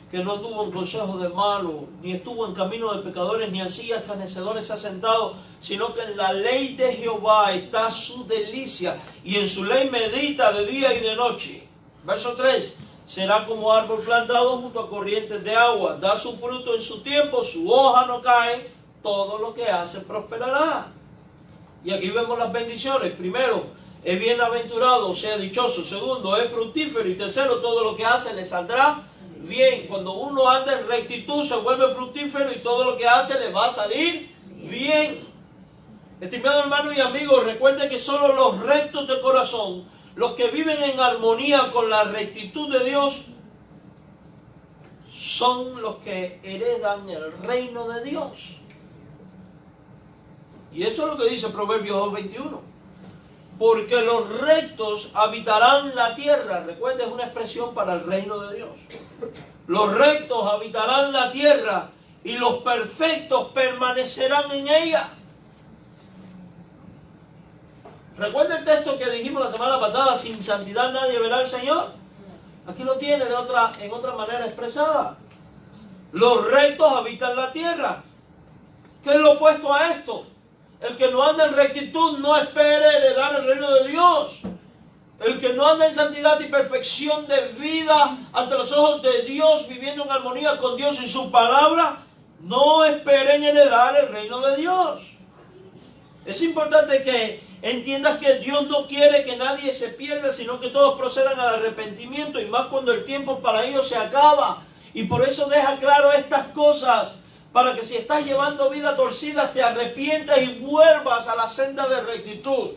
que no anduvo en consejo de malos, ni estuvo en camino de pecadores, ni en sillas escarnecedores se ha sentado, sino que en la ley de Jehová está su delicia, y en su ley medita de día y de noche. Verso 3, será como árbol plantado junto a corrientes de agua, da su fruto en su tiempo, su hoja no cae, todo lo que hace prosperará. Y aquí vemos las bendiciones. Primero, es bienaventurado, o sea, dichoso. Segundo, es fructífero. Y tercero, todo lo que hace le saldrá bien. Cuando uno anda en rectitud se vuelve fructífero y todo lo que hace le va a salir bien. Estimado hermano y amigo, recuerde que solo los rectos de corazón, los que viven en armonía con la rectitud de Dios, son los que heredan el reino de Dios. Y eso es lo que dice Proverbios 2:21. Porque los rectos habitarán la tierra. Recuerda, es una expresión para el reino de Dios. Los rectos habitarán la tierra y los perfectos permanecerán en ella. Recuerda el texto que dijimos la semana pasada, sin santidad nadie verá al Señor. Aquí lo tiene en otra manera expresada. Los rectos habitan la tierra. ¿Qué es lo opuesto a esto? El que no anda en rectitud no espere heredar el reino de Dios. El que no anda en santidad y perfección de vida ante los ojos de Dios, viviendo en armonía con Dios y su palabra, no esperen heredar el reino de Dios. Es importante que entiendas que Dios no quiere que nadie se pierda, sino que todos procedan al arrepentimiento, y más cuando el tiempo para ellos se acaba. Y por eso deja claro estas cosas, para que si estás llevando vida torcida te arrepientas y vuelvas a la senda de rectitud.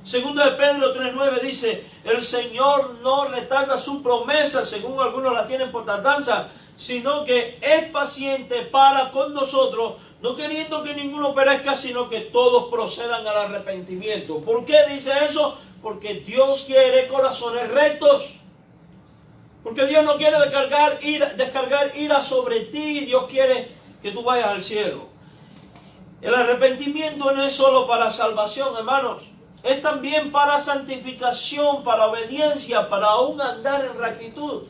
Segunda de Pedro 3:9 dice, el Señor no retarda su promesa, según algunos la tienen por tardanza, sino que es paciente para con nosotros, no queriendo que ninguno perezca, sino que todos procedan al arrepentimiento. ¿Por qué dice eso? Porque Dios quiere corazones rectos. Porque Dios no quiere descargar ira sobre ti. Dios quiere que tú vayas al cielo. El arrepentimiento no es solo para salvación, hermanos. Es también para santificación, para obediencia, para aún andar en rectitud.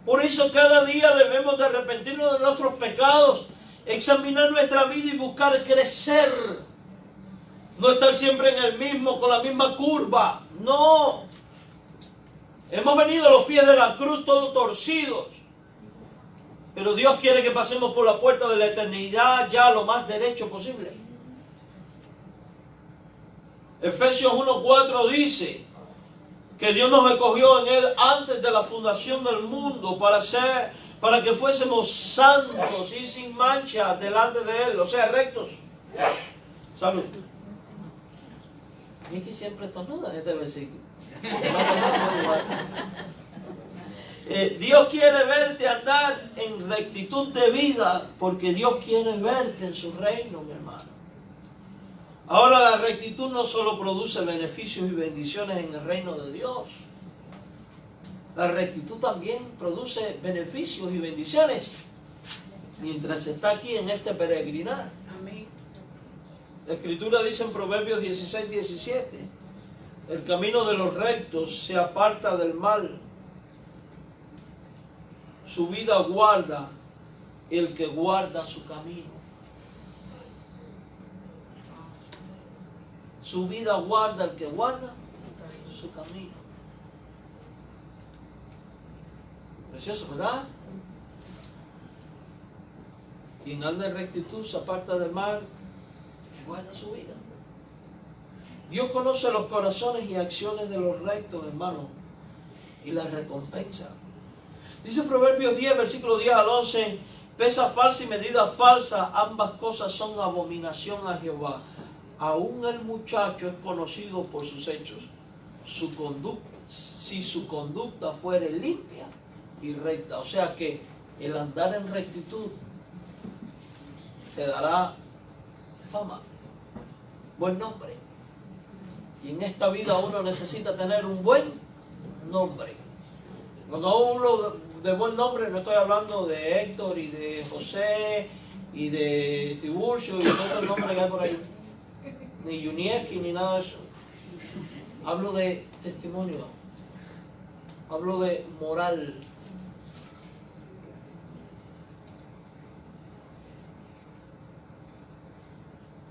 Por eso cada día debemos de arrepentirnos de nuestros pecados, examinar nuestra vida y buscar crecer. No estar siempre en el mismo, con la misma curva. No. Hemos venido a los pies de la cruz todos torcidos. Pero Dios quiere que pasemos por la puerta de la eternidad ya lo más derecho posible. Efesios 1:4 dice que Dios nos escogió en Él antes de la fundación del mundo para que fuésemos santos y sin mancha delante de Él, o sea, rectos. Salud. Y que siempre estornuda en este versículo. Dios quiere verte andar en rectitud de vida porque Dios quiere verte en su reino, mi hermano. Ahora la rectitud no solo produce beneficios y bendiciones en el reino de Dios. La rectitud también produce beneficios y bendiciones mientras está aquí en este peregrinar. Amén. La Escritura dice en Proverbios 16:17, el camino de los rectos se aparta del mal. Su vida guarda el que guarda su camino. Su vida guarda el que guarda su camino. Precioso, ¿verdad? Quien anda en rectitud se aparta del mal y guarda su vida. Dios conoce los corazones y acciones de los rectos, hermano, y las recompensa. Dice Proverbios 10, versículo 10 al 11, pesa falsa y medida falsa, ambas cosas son abominación a Jehová. Aún el muchacho es conocido por sus hechos. Si su conducta fuere limpia y recta. O sea que el andar en rectitud te dará fama, buen nombre. Y en esta vida uno necesita tener un buen nombre. Cuando hablo de buen nombre no estoy hablando de Héctor y de José y de Tiburcio y de otros nombres que hay por ahí. Ni Yunieski ni nada de eso. Hablo de testimonio. Hablo de moral.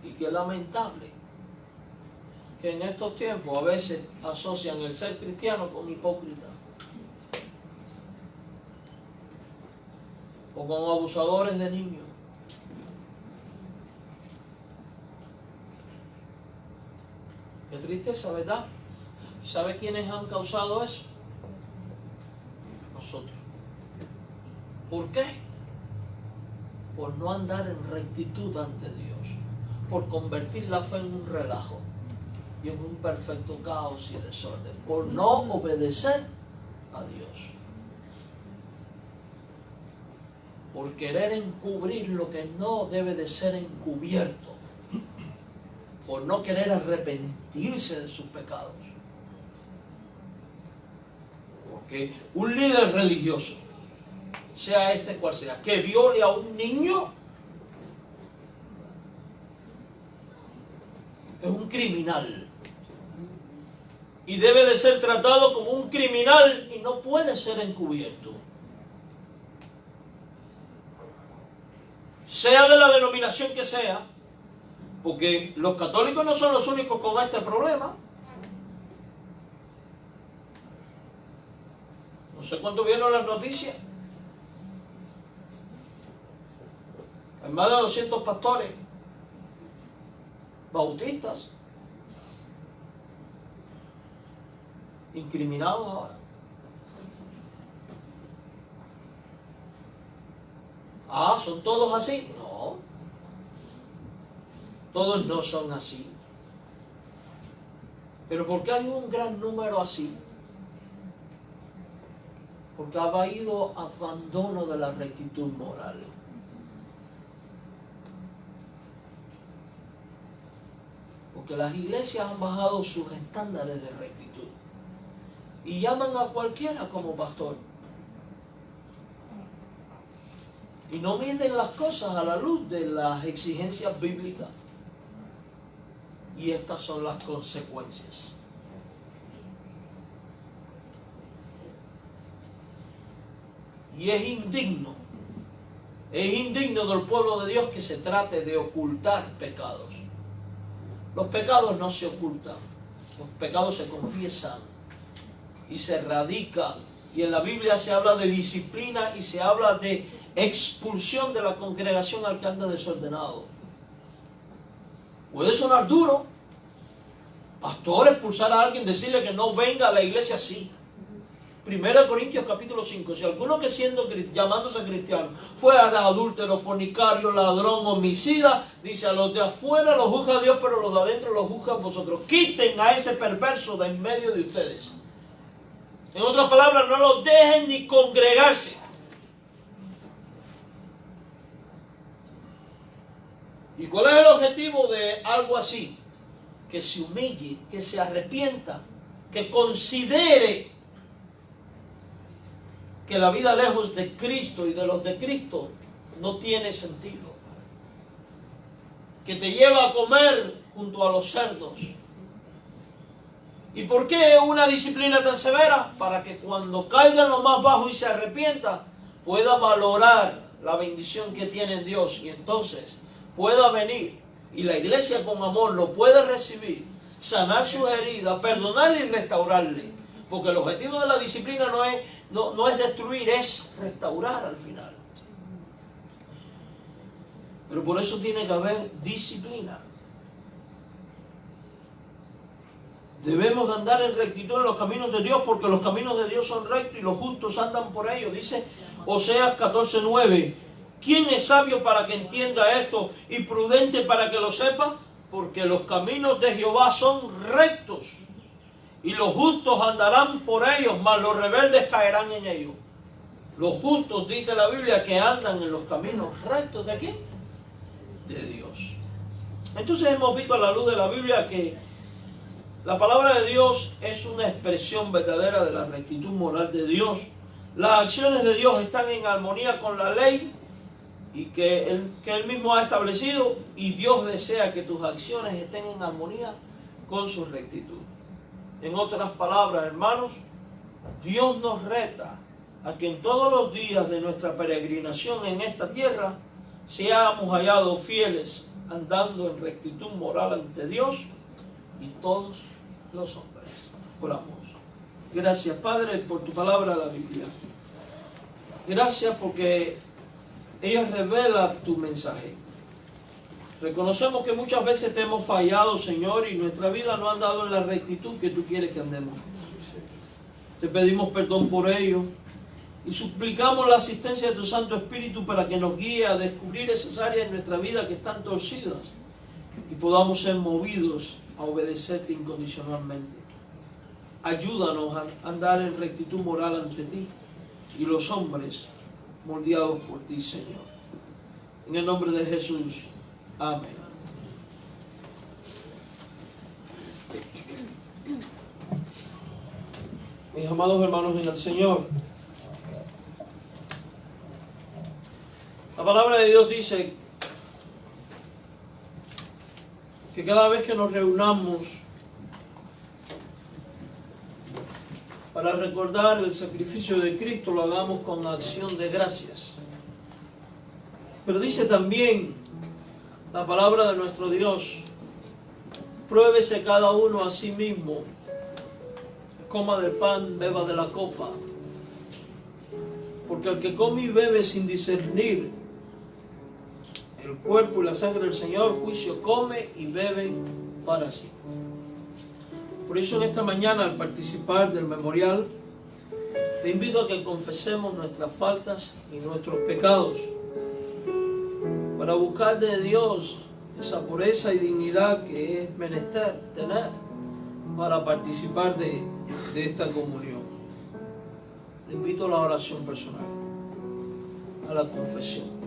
Y qué lamentable que en estos tiempos a veces asocian el ser cristiano con hipócrita. O con abusadores de niños. Qué tristeza, ¿verdad? ¿Sabe quiénes han causado eso? Nosotros. ¿Por qué? Por no andar en rectitud ante Dios. Por convertir la fe en un relajo y en un perfecto caos y desorden. Por no obedecer a Dios. Por querer encubrir lo que no debe de ser encubierto. Por no querer arrepentirse de sus pecados. Porque un líder religioso, sea este cual sea, que viole a un niño, es un criminal. Y debe de ser tratado como un criminal y no puede ser encubierto. Sea de la denominación que sea, porque los católicos no son los únicos con este problema. No sé cuánto vieron las noticias. Hay más de 200 pastores bautistas incriminados ahora. Ah, ¿son todos así? No. Todos no son así. Pero ¿por qué hay un gran número así? Porque ha habido abandono de la rectitud moral. Porque las iglesias han bajado sus estándares de rectitud y llaman a cualquiera como pastor. Y no miden las cosas a la luz de las exigencias bíblicas. Y estas son las consecuencias. Y es indigno del pueblo de Dios que se trate de ocultar pecados. Los pecados no se ocultan, los pecados se confiesan y se erradican. Y en la Biblia se habla de disciplina y se habla de expulsión de la congregación al que anda desordenado. Puede sonar duro, pastor, expulsar a alguien, decirle que no venga a la iglesia así. 1 Corintios capítulo 5, si alguno que llamándose cristiano fuera adúltero, fornicario, ladrón, homicida, dice, a los de afuera los juzga Dios, pero los de adentro los juzgan vosotros. Quiten a ese perverso de en medio de ustedes. En otras palabras, no los dejen ni congregarse. ¿Y cuál es el objetivo de algo así? Que se humille, que se arrepienta, que considere que la vida lejos de Cristo y de los de Cristo no tiene sentido. Que te lleva a comer junto a los cerdos. ¿Y por qué una disciplina tan severa? Para que cuando caiga en lo más bajo y se arrepienta, pueda valorar la bendición que tiene en Dios y entonces pueda venir y la iglesia con amor lo puede recibir, sanar sus heridas, perdonarle y restaurarle. Porque el objetivo de la disciplina no es destruir, es restaurar al final. Pero por eso tiene que haber disciplina. Debemos de andar en rectitud en los caminos de Dios, porque los caminos de Dios son rectos y los justos andan por ellos. Dice Oseas 14:9. ¿Quién es sabio para que entienda esto y prudente para que lo sepa? Porque los caminos de Jehová son rectos y los justos andarán por ellos, mas los rebeldes caerán en ellos. Los justos, dice la Biblia, que andan en los caminos rectos. ¿De quién? De Dios. Entonces hemos visto a la luz de la Biblia que la palabra de Dios es una expresión verdadera de la rectitud moral de Dios. Las acciones de Dios están en armonía con la ley y que Él mismo ha establecido, y Dios desea que tus acciones estén en armonía con su rectitud. En otras palabras, hermanos, Dios nos reta a que en todos los días de nuestra peregrinación en esta tierra seamos hallados fieles, andando en rectitud moral ante Dios y todos los hombres. Oramos. Gracias, Padre, por tu palabra, la Biblia. Gracias porque ella revela tu mensaje. Reconocemos que muchas veces te hemos fallado, Señor, y nuestra vida no ha andado en la rectitud que tú quieres que andemos. Te pedimos perdón por ello y suplicamos la asistencia de tu Santo Espíritu para que nos guíe a descubrir esas áreas en nuestra vida que están torcidas y podamos ser movidos a obedecerte incondicionalmente. Ayúdanos a andar en rectitud moral ante ti y los hombres moldeados por ti, Señor. En el nombre de Jesús. Amén. Mis amados hermanos en el Señor, la palabra de Dios dice que cada vez que nos reunamos para recordar el sacrificio de Cristo, lo hagamos con acción de gracias. Pero dice también la palabra de nuestro Dios, pruébese cada uno a sí mismo, coma del pan, beba de la copa, porque el que come y bebe sin discernir el cuerpo y la sangre del Señor, juicio come y bebe para sí. Por eso en esta mañana, al participar del memorial, te invito a que confesemos nuestras faltas y nuestros pecados, para buscar de Dios esa pureza y dignidad que es menester tener para participar de esta comunión. Le invito a la oración personal, a la confesión.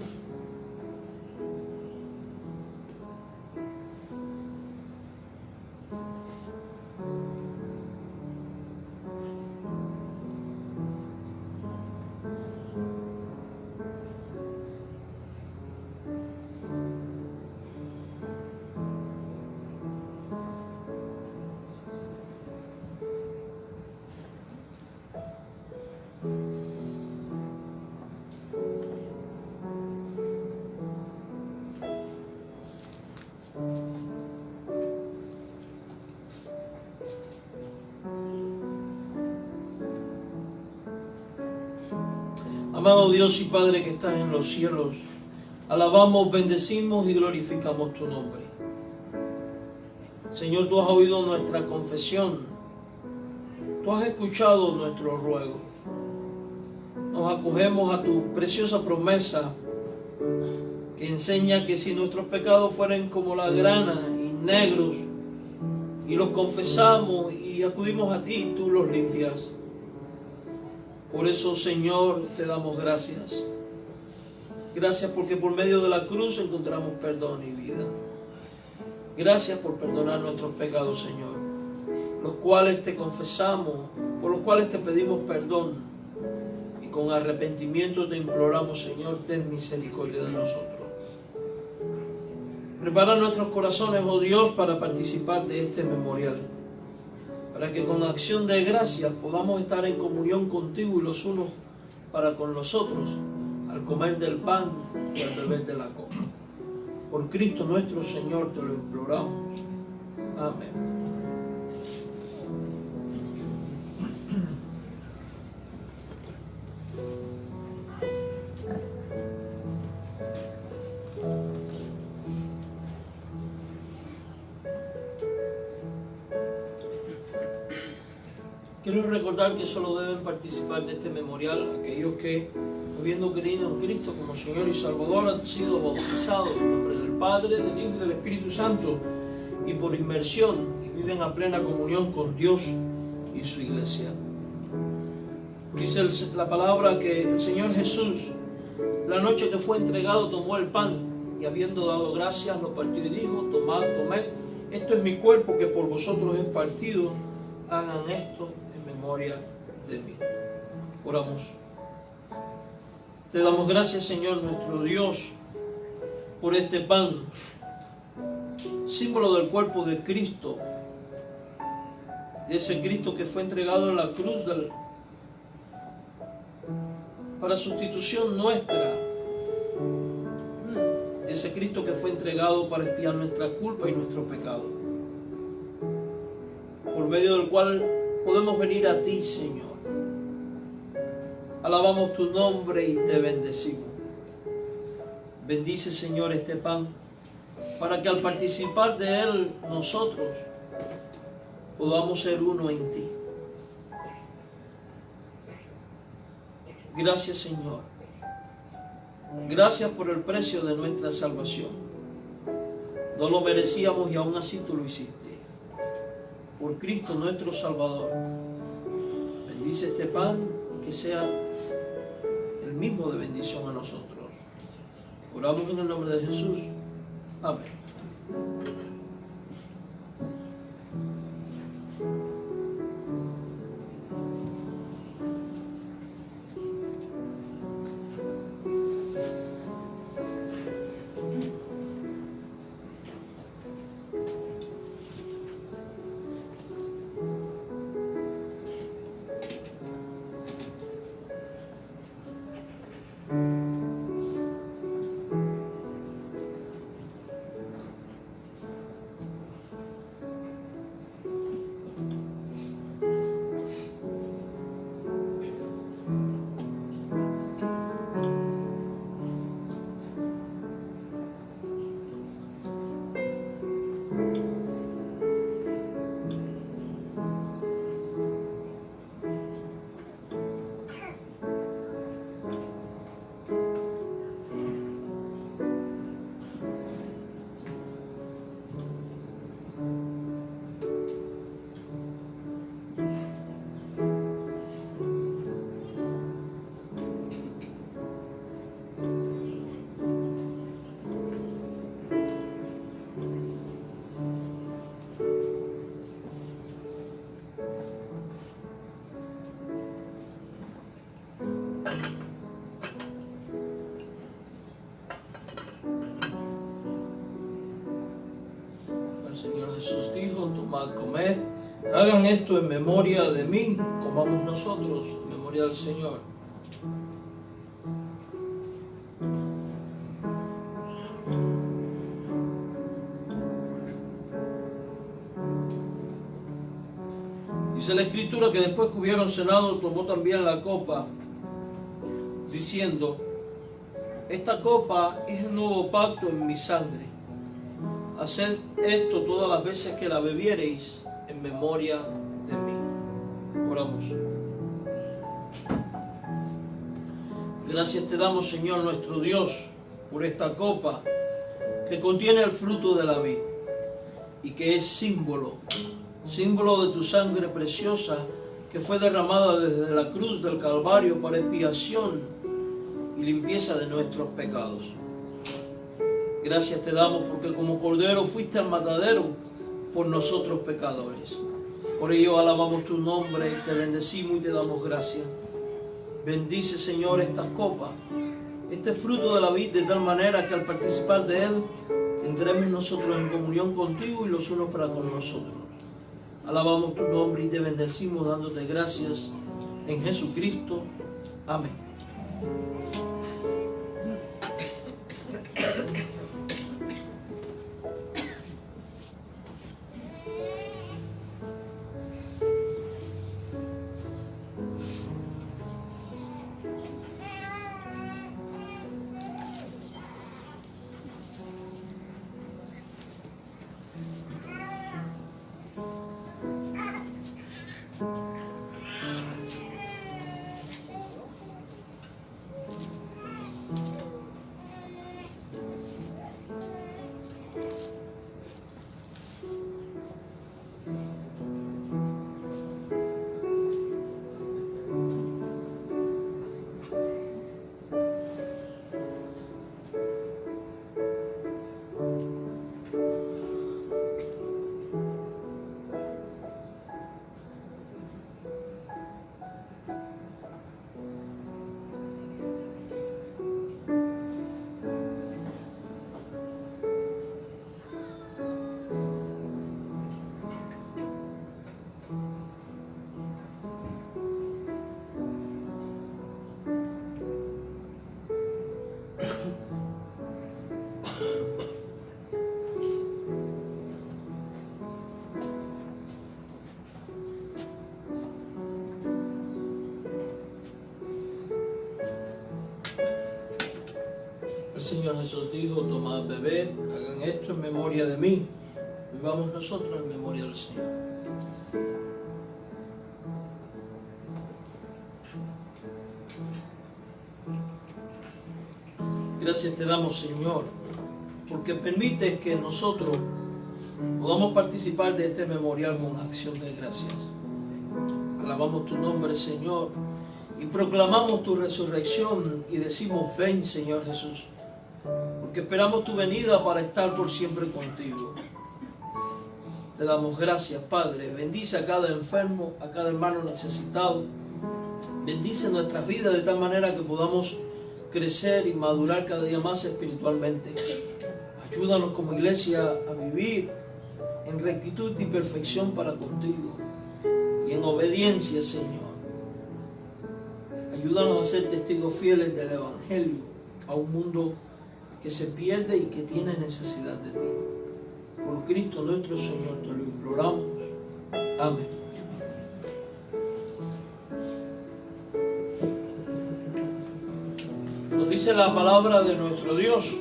Amado Dios y Padre que estás en los cielos, alabamos, bendecimos y glorificamos tu nombre. Señor, tú has oído nuestra confesión, tú has escuchado nuestro ruego. Nos acogemos a tu preciosa promesa que enseña que si nuestros pecados fueran como la grana y negros, y los confesamos y acudimos a ti, tú los limpias. Por eso, Señor, te damos gracias. Gracias porque por medio de la cruz encontramos perdón y vida. Gracias por perdonar nuestros pecados, Señor, los cuales te confesamos, por los cuales te pedimos perdón. Y con arrepentimiento te imploramos, Señor, ten misericordia de nosotros. Prepara nuestros corazones, oh Dios, para participar de este memorial, para que con acción de gracias podamos estar en comunión contigo y los unos para con los otros, al comer del pan y al beber de la copa. Por Cristo nuestro Señor te lo imploramos. Amén. Quiero recordar que solo deben participar de este memorial aquellos que, habiendo creído en Cristo como Señor y Salvador, han sido bautizados en nombre del Padre, del Hijo y del Espíritu Santo, y por inmersión, y viven a plena comunión con Dios y su iglesia. Dice la palabra que el Señor Jesús, la noche que fue entregado, tomó el pan, y habiendo dado gracias, lo partió y dijo: tomad, comed, esto es mi cuerpo que por vosotros es partido, hagan esto en memoria de mí. Oramos. Te damos gracias, Señor nuestro Dios, por este pan, símbolo del cuerpo de Cristo, de ese Cristo que fue entregado en la cruz para sustitución nuestra, de ese Cristo que fue entregado para expiar nuestra culpa y nuestro pecado, por medio del cual podemos venir a ti, Señor. Alabamos tu nombre y te bendecimos. Bendice, Señor, este pan, para que al participar de él nosotros podamos ser uno en ti. Gracias, Señor. Gracias por el precio de nuestra salvación. No lo merecíamos y aún así tú lo hiciste. Por Cristo nuestro Salvador. Bendice este pan y que sea el mismo de bendición a nosotros. Oramos en el nombre de Jesús. Amén. Señor Jesús dijo: tomad, comed, hagan esto en memoria de mí. Comamos nosotros en memoria del Señor. Dice la Escritura que después que hubieron cenado, tomó también la copa, diciendo: esta copa es el nuevo pacto en mi sangre. Haced esto todas las veces que la bebiereis en memoria de mí. Oramos. Gracias te damos, Señor nuestro Dios, por esta copa que contiene el fruto de la vid y que es símbolo de tu sangre preciosa que fue derramada desde la cruz del Calvario para expiación y limpieza de nuestros pecados. Gracias te damos porque como cordero fuiste al matadero por nosotros pecadores. Por ello alabamos tu nombre, te bendecimos y te damos gracias. Bendice, Señor, estas copas, este fruto de la vid, de tal manera que al participar de él entremos nosotros en comunión contigo y los unos para con nosotros. Alabamos tu nombre y te bendecimos dándote gracias en Jesucristo. Amén. El Señor Jesús dijo: tomad, bebed, hagan esto en memoria de mí. Vivamos nosotros en memoria del Señor. Gracias te damos, Señor, porque permites que nosotros podamos participar de este memorial con acción de gracias. Alabamos tu nombre, Señor, y proclamamos tu resurrección y decimos: ven, Señor Jesús, porque esperamos tu venida para estar por siempre contigo. Te damos gracias, Padre. Bendice a cada enfermo, a cada hermano necesitado. Bendice nuestras vidas de tal manera que podamos crecer y madurar cada día más espiritualmente. Ayúdanos como iglesia a vivir en rectitud y perfección para contigo y en obediencia, Señor. Ayúdanos a ser testigos fieles del Evangelio a un mundo que se pierde y que tiene necesidad de ti. Por Cristo nuestro Señor te lo imploramos. Amén. Nos dice la palabra de nuestro Dios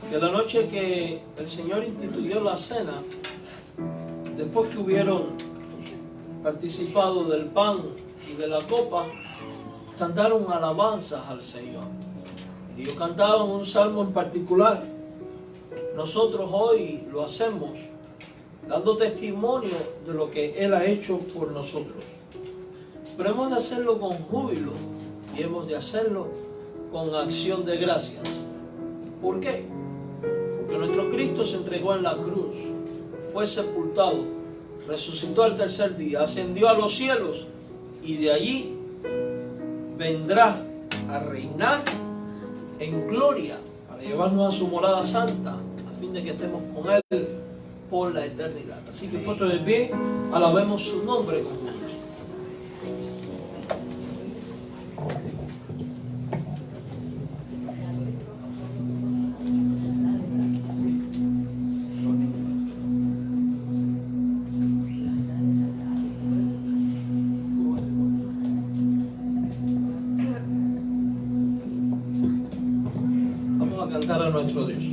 que la noche que el Señor instituyó la cena, después que hubieron participado del pan y de la copa, cantaron alabanzas al Señor. Ellos cantaban un salmo en particular. Nosotros hoy lo hacemos dando testimonio de lo que Él ha hecho por nosotros. Pero hemos de hacerlo con júbilo y hemos de hacerlo con acción de gracias. ¿Por qué? Porque nuestro Cristo se entregó en la cruz, fue sepultado, resucitó al tercer día, ascendió a los cielos y de allí vendrá a reinar en gloria para llevarnos a su morada santa a fin de que estemos con Él por la eternidad. Así que puesto de pie, alabemos su nombre con júbilo. nuestro Dios.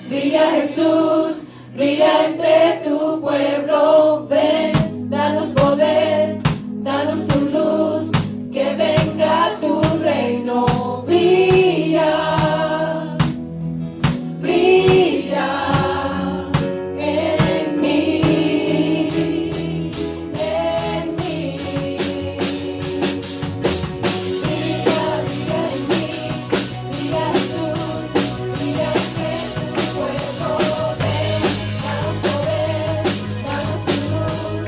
Brilla Jesús, brilla entre tu pueblo, ven, danos poder, danos tu luz, que venga tu reino, brilla, brilla en mí, en mí. Brilla, brilla en mí, brilla Jesús, brilla entre tu pueblo, ven, danos poder, danos tu luz,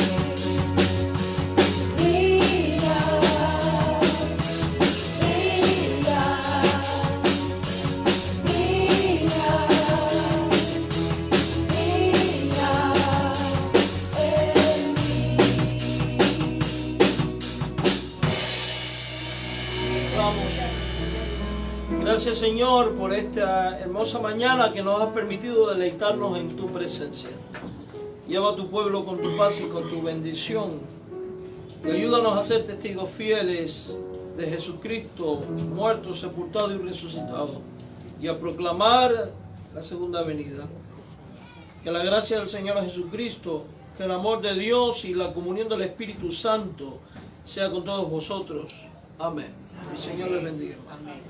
que venga tu reino, brilla, brilla en mí, brilla, Vamos. Gracias, Señor, por esta hermosa mañana que nos has permitido deleitarnos en tu presencia. Lleva a tu pueblo con tu paz y con tu bendición. Y ayúdanos a ser testigos fieles de Jesucristo, muerto, sepultado y resucitado. Y a proclamar la segunda venida. Que la gracia del Señor Jesucristo, que el amor de Dios y la comunión del Espíritu Santo sea con todos vosotros. Amén. El Señor les bendiga. Amén.